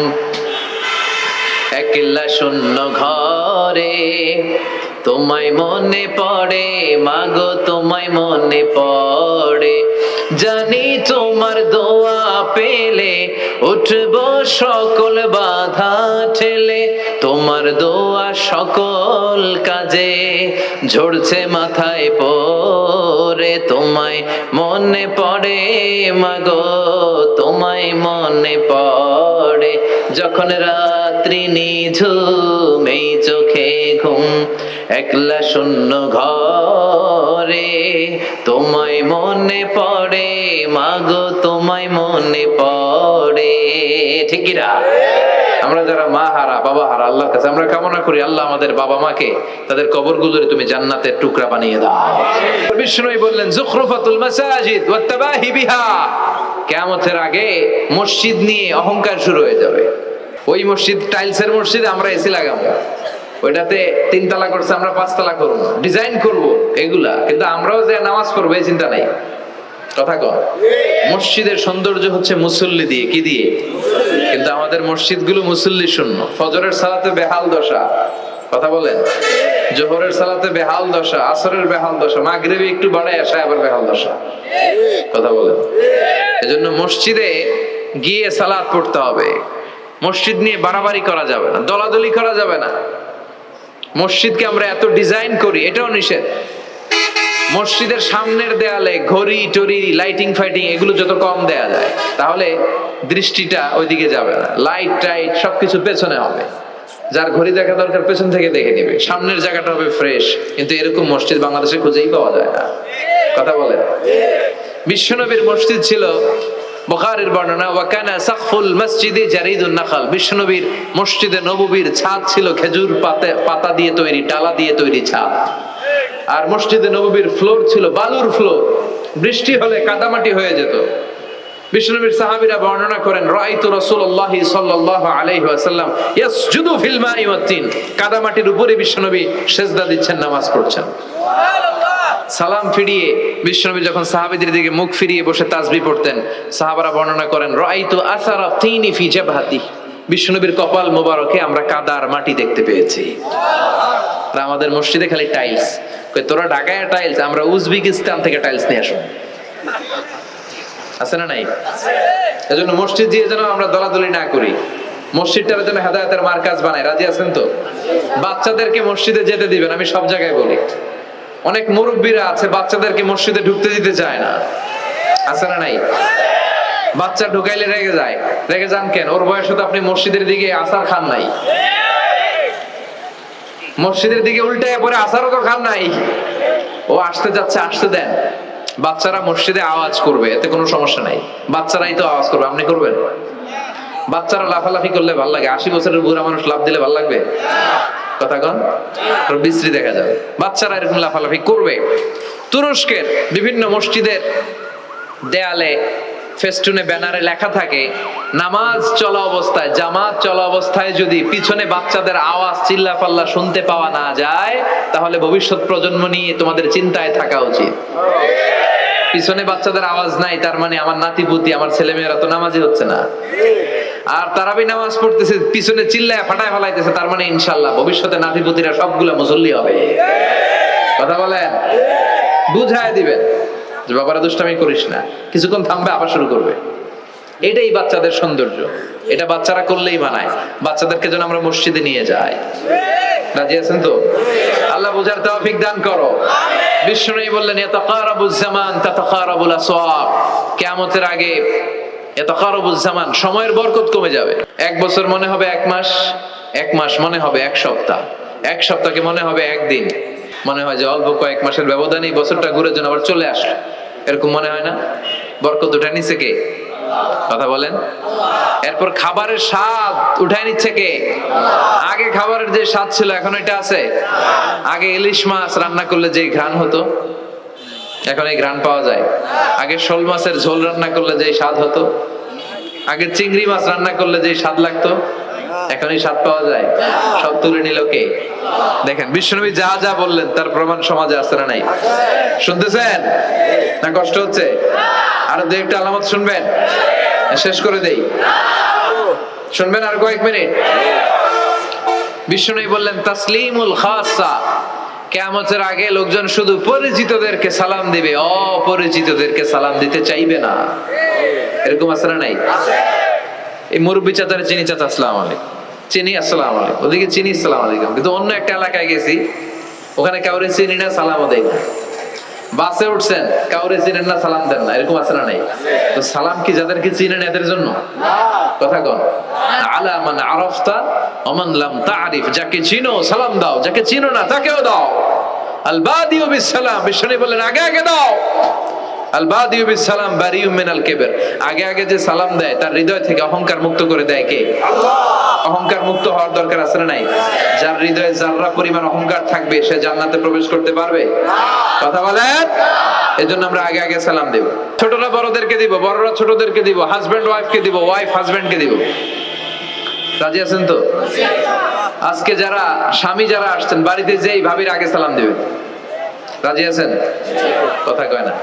একলা শূন্য ঘরে, তোমায় মনে পড়ে মাগো, তোমায় মনে পড়ে, জানি তোমার দোয়া পেলে উঠব সকল বাধা ঠেলে, তোমার দোয়া সকল কাজে ঝরছে মাথায় পড়ে, তোমায় মনে পড়ে মাগো, তোমায় মনে পড়ে, যখন রাত্রি নিঝুম, এই চোখে ঘুম, একলা শূন্য ঘরে, তোমায় মনে পড়ে মাগো, তোমায় মনে পড়ে। ঠিক কি না? আমরা যারা মা হারা, বাবা হারা, আল্লাহর কাছে আমরা কামনা করি, আল্লাহ আমাদের বাবা মাকে তাদের কবরগুলোরে তুমি জান্নাতের টুকরা বানিয়ে দাও। বিষ্ণু বললেন যুখরুফাতুল মাসাজিদ ওয়াত তাবাহি বিহা, কিয়ামতের আগে মসজিদ নিয়ে অহংকার শুরু হয়ে যাবে। ওই মসজিদ টাইলসের মসজিদে আমরা এসি লাগাবো, ওইটাতে 3 তলা করছে আমরা 5 তলা করবো, ডিজাইন করব এগুলা, কিন্তু আমরাও যে নামাজ পড়বো এই চিন্তা নাই। কথা কন। মসজিদের সৌন্দর্য হচ্ছে মুসল্লি দিয়ে, কি দিয়ে? কিন্তু আমাদের মসজিদগুলো মুসল্লি শূন্য। ফজরের সালাতে বেহাল দশা, কথা বলেন। জোহরের সালাতে বেহাল দশা, আসরের বেহাল দশা, মাগরিবে একটু বাড়ায় আসে আবার বেহাল দশা, কথা বলেন। এজন্য মসজিদে গিয়ে সালাত পড়তে হবে। মসজিদ নিয়ে বাড়াবাড়ি করা যাবে না, দলাদলি করা যাবে না। মসজিদকে আমরা এত ডিজাইন করি, এটাও নিষেধ। মসজিদের সামনের দেয়ালে ঘড়ি টড়ি, লাইটিং ফাইটিং এগুলো যত কম দেয়া যায়, তাহলে দৃষ্টিটা ওইদিকে যাবে না। লাইট টাইট সবকিছু পেছনে হবে। যার ঘড়ি দেখা দরকার পেছন থেকে দেখে নেবে, সামনের জায়গাটা হবে ফ্রেশ। কিন্তু এরকম মসজিদ বাংলাদেশে খুঁজেই পাওয়া যায় না, কথা বলে। বিশ্বনবীর মসজিদ ছিল বুখারীর বর্ণনা, ওয়া কানা সাকফুল মসজিদে জারিদুন নাখাল, বিশ্বনবীর মসজিদে নববীর ছাদ ছিল খেজুর পাতা দিয়ে তৈরি, ডালা দিয়ে তৈরি ছাদ। আর মসজিদে নববীর ফ্লোর ছিল বালুর ফ্লোর, বৃষ্টি হলে কাদামাটি হয়ে যেত। বিশ্বনবীর সাহাবীরা বর্ণনা করেন, রাআইতু রাসূলুল্লাহি সাল্লাল্লাহু আলাইহি ওয়াসাল্লাম ইয়াসজুদু ফিল মাই ওয়াত তিন, কাদামাটির উপরে বিশ্বনবী সিজদা দিচ্ছেন, নামাজ পড়ছেন। সালাম ফিরিয়ে বিশ্বনবী যখন সাহাবীদের দিকে মুখ ফিরিয়ে বসে তাসবিহ পড়তেন, সাহাবারা বর্ণনা করেন, রাআইতু আসারা তিনি ফি জাবহাতি, বিশ্বনবীর কপাল মোবারকে আমরা কাদার মাটি দেখতে পেয়েছি। আর আমাদের মসজিদে খালি টাইলস, কই তোরা ঢাকায় টাইলস, আমরা উজবেকিস্তান থেকে টাইলস নিয়ে আসব। আছে না নাই? এজন্য মসজিদ দিয়ে যেন আমরা দলাদলি না করি, মসজিদটার জন্য হেদায়েতের মার্কাজ বানাই। রাজি আছেন তো? বাচ্চাদেরকে মসজিদে যেতে দিবেন, আমি সব জায়গায় বলি। অনেক মুরব্বীরা আছে বাচ্চাদেরকে মসজিদে ঢুকতে দিতে চায় না, আছে না নাই? বাচ্চা ঢুকাইলে রেগে যায়। রেগে যান কেন? ওর বয়সে তো আপনি মসজিদের দিকে আসার খান নাই, মসজিদের দিকে উল্টায় পরে আসারও তো খান নাই। ও আসতে যাচ্ছে, আসতে দেন। বাচ্চারা মসজিদে আওয়াজ করবে, এতে কোনো সমস্যা নাই, বাচ্চারাই তো আওয়াজ করবে, আপনি করবেন? বাচ্চারা লাফালাফি করলে ভাল লাগে, 80 বছরের বুড়া মানুষ লাফ দিলে ভাল লাগবে? কথা কন, বিশ্রী দেখা যাবে। বাচ্চারা এরকম লাফালাফি করবে। তুরস্কের বিভিন্ন মসজিদের দেয়ালে ফেস্টুনে ব্যানারে লেখা থাকে, নামাজ চলা অবস্থায়, জামাত চলা অবস্থায় যদি পিছনে বাচ্চাদের আওয়াজ চিল্লাপাল্লা শুনতে পাওয়া না যায়, তাহলে ভবিষ্যৎ প্রজন্ম নিয়ে তোমাদের চিন্তায় থাকা উচিত। পিছনে বাচ্চাদের আওয়াজ নাই, তার মানে আমার নাতিপুতি, আমার ছেলেমেয়েরা তো নামাজি হচ্ছে না। আর তারাবি নামাজ পড়তেছে, পিছনে চিল্লায় ফাটায় ফেলাইতেছে, তার মানে ইনশাল্লাহ ভবিষ্যতে নাতিপুতিরা সবগুলা মুসল্লি হবে। কথা বলেন, বুঝায় দিবেন যে বাবারা দুষ্টামি করিস না, কিছুক্ষণ থামবে আবার শুরু করবে। এটাই বাচ্চাদের সৌন্দর্য, এটা বাচ্চারা করলেই মানায়। বাচ্চাদেরকে যেন আমরা মসজিদে নিয়ে যাই। রাজি আছেন তো? আল্লাহ বুঝার তৌফিক দান করো। বিশ্বনবী বললেন, ইয়াতাকারাবুজ জামান তাতাকারাবুল আসওয়াব, কিয়ামতের আগে ইয়াতাকারাবুজ জামান, সময়ের বরকত কমে যাবে। 1 বছর মনে হবে 1 মাস, 1 মাস মনে হবে 1 সপ্তাহ, 1 সপ্তাহকে মনে হবে 1 দিন। মনে হয় যে অল্প কয়েক মাসের ব্যবধানে বছরটা ঘুরে যেন আবার চলে আসলো, এরকম মনে হয় না? বরকত উঠায় নিচ্ছে কে? কথা বলেন। এরপর খাবারের স্বাদ উঠায় নিচ্ছে কে? আগে খাবারের যে স্বাদ ছিল এখন এটা আছে? আগে ইলিশ মাছ রান্না করলে যে ঘ্রাণ হতো, এখন এই ঘ্রাণ পাওয়া যায়? আগে শোল মাছের ঝোল রান্না করলে যে স্বাদ হতো, আগে চিংড়ি মাছ রান্না করলে যে স্বাদ লাগতো, এখন এই স্বাদ পাওয়া যায়? সব তুলে নিল কে? দেখেন বিশ্বনবী যা যা বললেন তার প্রমাণ সমাজে আছে না নাই? শুনতেছেন না? কষ্ট হচ্ছে? আরো 2-1টা আলামত শুনবেন? শেষ করে দেই, শুনবেন আর কয়েক মিনিট? বিশ্বনবী বললেন, তাসলিমুল খাসা, কিয়ামতের আগে লোকজন শুধু পরিচিতদেরকে সালাম দিবে, অপরিচিতদেরকে সালাম দিতে চাইবে না। এরকম আছে না নাই? এই মুরব্বী চাচারে চিনি, চাচা আসসালামু আলাইকুম, চিনি আসসালামু আলাইকুম, ওদিকে চিনি আসসালামু আলাইকুম। কিন্তু অন্য একটা এলাকায় গেছি, ওখানে কাউরে চিনি না, সালামও দেয় না। বাসে উঠছেন, কাউরে চিনেন না, সালাম দেন না, এরকম আছে না নাই? তো সালাম কি যাদেরকে চিনেন এদের জন্য? কথা কন। আলা মান আরাফতা ওয়া মান লাম তারিফ, যাকে চিনো সালাম দাও, যাকে চিনো না তাকেও দাও। আল বাদিউ বিস সালাম, বিশ্বনবী বলেন আগে আগে দাও। আল বাদিউ বিস সালাম বারিউম মিনাল কিবর, আগে আগে যে সালাম দেয় তার হৃদয় থেকে অহংকার মুক্ত করে দেয় কে? আল্লাহ। অহংকার মুক্ত হওয়ার দরকার আছে না নাই? যার হৃদয়ে জাররা পরিমাণ অহংকার থাকবে সে জান্নাতে প্রবেশ করতে পারবে? কথা বলেন। এজন্য আমরা আগে আগে সালাম দেব। ছোটরা বড়দেরকে দিব, বড়রা ছোটদেরকে দিব, হাজবেন্ড ওয়াইফকে দিব, ওয়াইফ হাজবেন্ডকে দিব। রাজি আছেন তো? আজকে যারা স্বামী যারা আসছেন বাড়িতে যেই ভাবির আগে সালাম দিবেন। রাজি আছেন? কথা কয় না,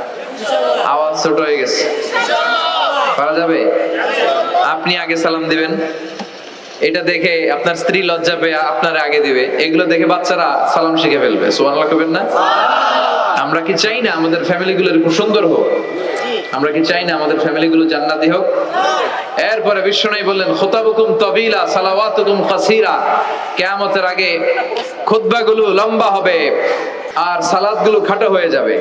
আওয়াজ ছোট হয়ে গেছে। পারা যাবে? আপনি আগে সালাম দিবেন, এটা দেখে আপনার স্ত্রী লজ্জা পেয়ে আপনার আগে দিবে, এগুলো দেখে বাচ্চারা সালাম শিখে ফেলবে। সুবহানাল্লাহ কইবেন না? আমরা কি চাই না আমাদের ফ্যামিলিগুলো এরকম সুন্দর হোক? আমরা কি চাই না আমাদের ফ্যামিলিগুলো জান্নাতি হোক? এরপরে বিশ্বনবী বললেন, খুতাবুকুম তাবিলা সালাওয়াতুকুম কাসীরা, কিয়ামতের আগে খুতবাগুলো লম্বা হবে আর সালাতগুলো খাটো হয়ে যাবে।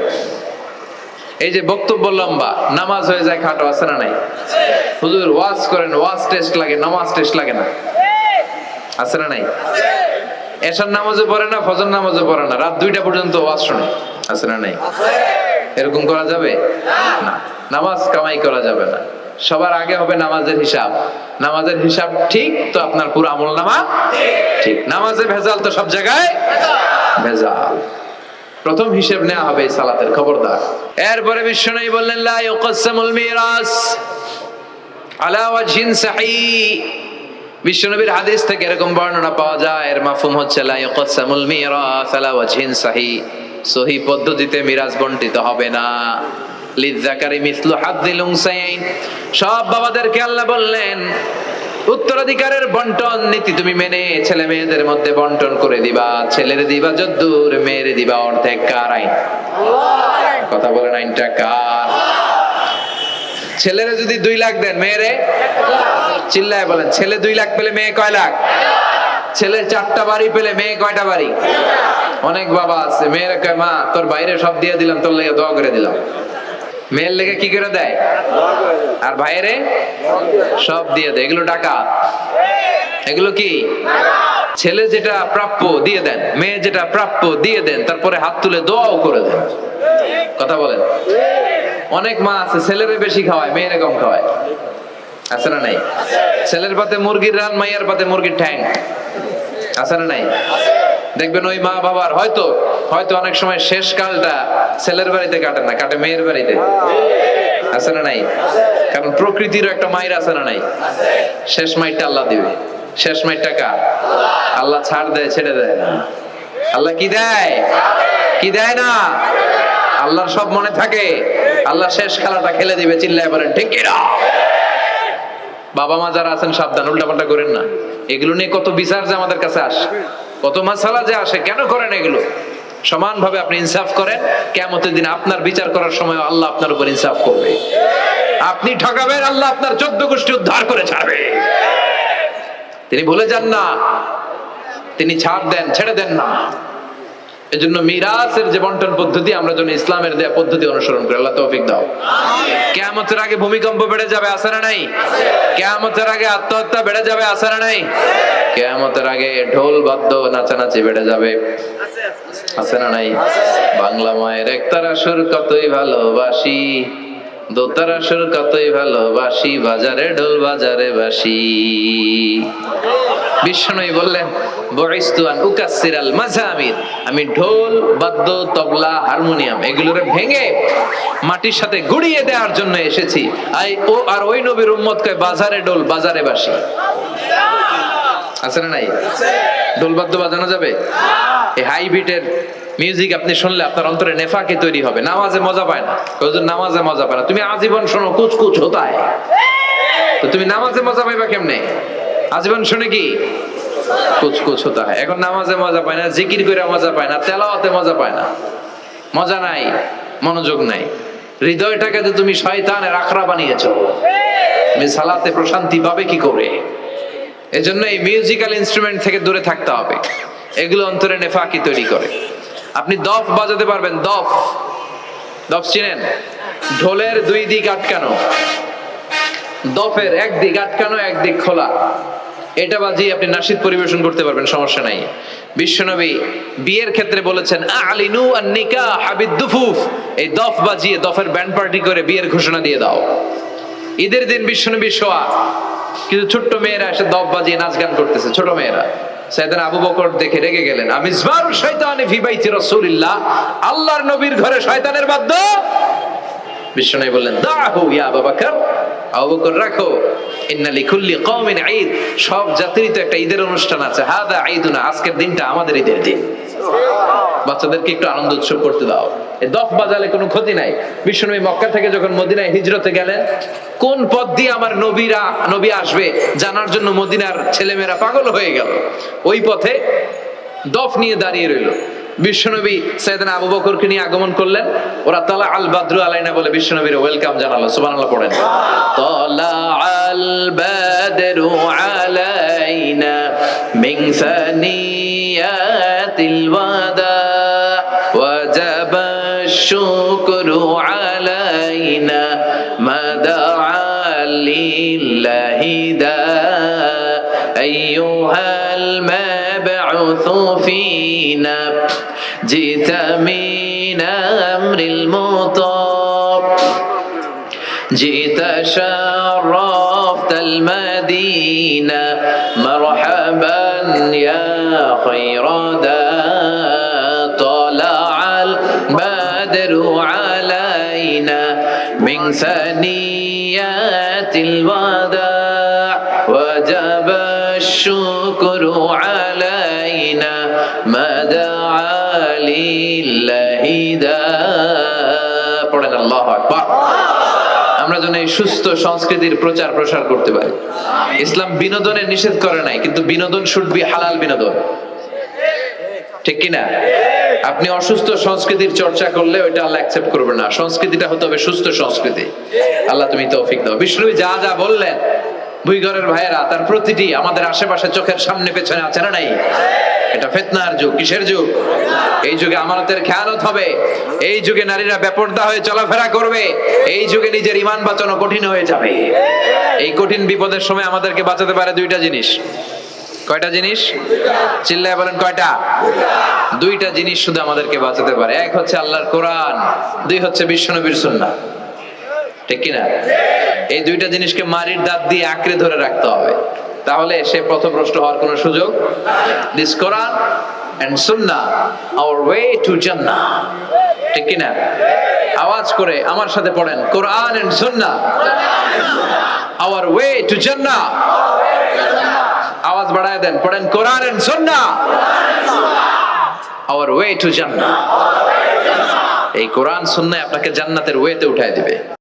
এই যে বক্তব্য লম্বা, নামাজ হয়ে যায় খাটো, আছে না নাই? হুজুর ওয়াজ করেন, ওয়াজ টেস্ট লাগে, নামাজ টেস্ট লাগে না, আছে না নাই? এশার নামাজও পড়ে না, ফজর নামাজও পড়ে না, রাত 2টা পর্যন্ত ওয়াজ শুনে, আছে না নাই? এরকম করা যাবে না। নামাজ কামাই করা যাবে না। সবার আগে হবে নামাজের হিসাব। নামাজের হিসাব ঠিক তো আপনার পুরো আমলনামা ঠিক। নামাজে ভেজাল তো সব জায়গায় ভেজাল। প্রথম হিসেব নেওয়া হবে সালাতের, খবরদার। এরপরে বিশ্বনবী বললেন লা ইউকাসসামুল মিরাস আলা ওয়াজহিন সাহিহ। বিশ্বনবীর হাদিস থেকে এরকম বর্ণনা পাওয়া যায়, এর মাফহুম হচ্ছে লা ইউকাসসামুল মিরাস আলা ওয়াজহিন সাহিহ, সহিহ পদ্ধতিতে মিরাজ বণ্টিত হবে না। লিযযাকারি মিসলু হাযযিল উনসায়াইন, সব বাবাদেরকে আল্লাহ বললেন উত্তরাধিকারের বন্টন নীতি তুমি মেনে ছেলে মেয়েদের মধ্যে বন্টন করে দিবা। ছেলেরে দিবা যদ্দূর, মেয়েরে দিবা অর্ধেক। কার আইন? কথা বলেন, আইনটা কার? ছেলেরে যদি 2 লাখ দেন, মেয়েরে চিল্লায় বলেন, ছেলে 2 লাখ পেলে মেয়ে কয় লাখ? ছেলে 4টা বাড়ি পেলে মেয়ে কয়টা বাড়ি? অনেক বাবা আছে মেয়েরা কয় মা তোর বাইরে সব দিয়ে দিলাম, তোর লেগে দোয়া করে দিলাম। মেয়ের লেগে কি করে দেয়? আর ভাইরে সব দিয়ে দেয়। এগুলো ডাকাত। এগুলো কি? ছেলে যেটা প্রাপ্য দিয়ে দেন, মেয়ে যেটা প্রাপ্য দিয়ে দেন, তারপরে হাত তুলে দোয়াও করে দেন। কথা বলেন। অনেক মা আছে ছেলেরে বেশি খাওয়ায়, মেয়েরে কম খাওয়ায়। আছে না নাই? ছেলের পাতে মুরগির রান, মাইয়ার পাতে মুরগির ঠ্যাং। আছে না নাই? দেখবেন ওই মা বাবার হয়তো অনেক সময় শেষ কালটা ছেলের বাড়িতে কাটে না, কাটে মেয়ের বাড়িতে। আছে না নাই? কারণ প্রকৃতিরও একটা মায়ের আছে না নাই? শেষ মাইরটা আল্লাহ দিবে। শেষ মাইরটা কার? আল্লাহ ছাড় দেয়, ছেড়ে দেয় না। আল্লাহ কি দেয়? কি দেয় না? আল্লাহর সব মনে থাকে। আল্লাহ শেষ খেলাটা খেলে দিবে। চিল্লায় বলেন ঠিক কি না? বাবা মা যারা আছেন সাবধান, উল্টাপাল্টা করেন না। এগুলো নিয়ে কত বিচার যে আমাদের কাছে আসে, কত মাসালা যে আসে। কেন করেন এগুলো? সমানভাবে আপনি ইনসাফ করেন, কিয়ামতের দিন আপনার বিচার করার সময় আল্লাহ আপনার উপর ইনসাফ করবে। আপনি ঠকাবেন, আল্লাহ আপনার 14 গোষ্ঠী উদ্ধার করে ছাড়বে। তিনি ভুলে যান না, তিনি ছাড় দেন, ছেড়ে দেন না। এজন্য মিরাসের যে বন্টন পদ্ধতি, আমরা যেন ইসলামের দেয়া পদ্ধতি অনুসরণ করি। আল্লাহ তৌফিক দাও। কিয়ামতের আগে ভূমিকম্প বেড়ে যাবে, আছে না নাই? কিয়ামতের আগে আত্মহত্যা বেড়ে যাবে, আছে না নাই? কিয়ামতের আগে ঢোল বাদ্য নাচানাচি বেড়ে যাবে, আছে না নাই? বাংলা মায়ের একতারা সুর কতই ভালোবাসি, দোতারা সুর কতই ভালোবাসি, বাজারে ঢোল বাজারে বাসি। বিশ্বনবী বললেন বুইস্তু আন উকাসসিরাল মাযামির, আমি ঢোল বাদ্য তবলা হারমোনিয়াম এগুলোরে ভেঙে মাটির সাথে গুড়িয়ে দেওয়ার জন্য এসেছি। আর ওই নবীর উম্মত কয় বাজারে ঢোল বাজারে বাসি। আছে না নাই? ঢোল বাদ্য বাজানো যাবে? এই হাই বিটের মিউজিক আপনি শুনলে আপনার অন্তরে নেফাকি তৈরি হবে। নামাজে মজা পায় না, নামাজে মজা পায় না। তুমি আজীবন শোনো কুচ কুচ হতা হয়, তো তুমি নামাজে মজা পাইবা কেমনে? আজীবন শুনে কি কুচ কুচ হতা হয়। এখন নামাজে মজা পায় না, জিকির করে মজা পায় না, তেলাওয়াতে মজা পায় না। মজা নাই, মনোযোগ নাই। হৃদয়টাকে তো তুমি শয়তানের আখড়া বানিয়েছো। তুমি সালাতে প্রশান্তি পাবে কি করে? এজন্য এই মিউজিক্যাল ইনস্ট্রুমেন্ট থেকে দূরে থাকতে হবে। এগুলো অন্তরে নেফাকি তৈরি করে। আপনি দফ বাজাতে পারবেন? দফ চিনেন? ঢোলের 2 দিক আটকানো, দফের একদিক আটকানো একদিক খোলা। এটা বাজিয়ে আপনি নাশিদ পরিবেশন করতে পারবেন, সমস্যা নাই। বিশ্বনবী বিয়ের ক্ষেত্রে বলেছেন আলিনু আন নিকাহ বিদ্দুফুফ, এই দফ বাজিয়ে দফের ব্যান্ড পার্টি করে বিয়ের ঘোষণা দিয়ে দাও। ঈদের দিন বিশ্বনবী শোয়া, কিন্তু ছোট্ট মেয়েরা এসে দফ বাজিয়ে নাচ গান করতেছে, ছোট মেয়েরা। সাইয়েদনা আবু বকর দেখে রেগে গেলেন, আমিজবারু শাইতানি ফি বাইতি রাসূলিল্লাহ, আল্লাহর নবীর ঘরে শয়তানের বাদ্য। বিশ্বনবী বললেন দাহু ইয়া আবু বকর, আবু বকর রাখো, ইন্না লিকুল্লি কওমিন ঈদ, সব জাতিরই তো একটা ঈদের অনুষ্ঠান আছে। হাদা ঈদুনা, আজকের দিনটা আমাদের ঈদের দিন। বাচ্চাদেরকে একটু আনন্দ উৎসব করতে দাও। এই দফ বাজালে কোনো ক্ষতি নাই। বিশ্বনবী মক্কা থেকে যখন মদিনায় হিজরতে গেলেন, কোন পথ দিয়ে আমার নবী আসবে জানার জন্য মদিনার ছেলেমেয়েরা পাগল হয়ে গেল। ওই পথে দফ নিয়ে দাঁড়িয়ে রইল। বিশ্বনবী সাইয়েদনা আবু বকরকে নিয়ে আগমন করলেন। ওরা তালা আল বাদরু আলাইনা বলে বিশ্বনবীর ওয়েলকাম জানালো। সুবহানাল্লাহ পড়েন। তালা আল বাদরু আলাইনা মিন সানিয়াতিল ওয়াদা ওয়াজাবা শুকরু আলাইনা মাদা লিল্লাহি দা আইয়ুহাল মাবউসু ফিনা جئت من أمر المطاب جئت شرفا المدينة مرحبا يا خير دا طلع البدر علينا من ثنيات الوداع وجب الشكر علينا ما دعا لله دا পড়েন আল্লাহু আকবার। আমরা যেন এই সুস্থ সংস্কৃতির প্রচার প্রসার করতে পারি। ইসলাম বিনোদনের নিষেধ করে নাই, কিন্তু বিনোদন শুড বি হালাল বিনোদন, ঠিক কিনা? আপনি অসুস্থ সংস্কৃতির চর্চা করলে ওইটা আল্লাহ অ্যাকসেপ্ট করবে না। সংস্কৃতিটা হতে হবে সুস্থ সংস্কৃতি। আল্লাহ তুমি তৌফিক দাও। বিষ্ণু যা যা বললেন, ভুইঘরের ভাইয়েরা, তার প্রতিটি আমাদের আশেপাশে চোখের সামনে পেছনে আছে না নাই? এটা ফিতনার যুগ। কিসের যুগ? এই যুগে আমানতের খেয়ানত হবে, এই যুগে নারীরা বেপরদা হয়ে চলাফেরা করবে, এই যুগে নিজের ঈমান বাঁচানো কঠিন হয়ে যাবে। এই কঠিন বিপদের সময় আমাদেরকে বাঁচাতে পারে দুইটা জিনিস। কয়টা জিনিস? চিল্লায় বলেন কয়টা? দুইটা জিনিস শুধু আমাদেরকে বাঁচাতে পারে। এক হচ্ছে আল্লাহর কোরআন, দুই হচ্ছে বিশ্বনবীর সুন্নাহ, ঠিক কিনা? এই দুইটা জিনিসকে মারির দাঁত দিয়ে আঁকড়ে ধরে রাখতে হবে, তাহলে সে পথভ্রষ্ট হওয়ার কোনো সুযোগ। This Quran and Sunnah hour way to জান্নাহ, ঠিক কিনা? আওয়াজ করে আমার সাথে পড়েন, কোরআন and Sunnah hour way to জান্নাহ। আওয়াজ বাড়ায় দেন, পড়েন, কোরআন and Sunnah hour way to জান্নাহ। এই কোরআন সুন্নাহ আপনাকে জান্নাতের ওয়েতে উঠায় দিবে।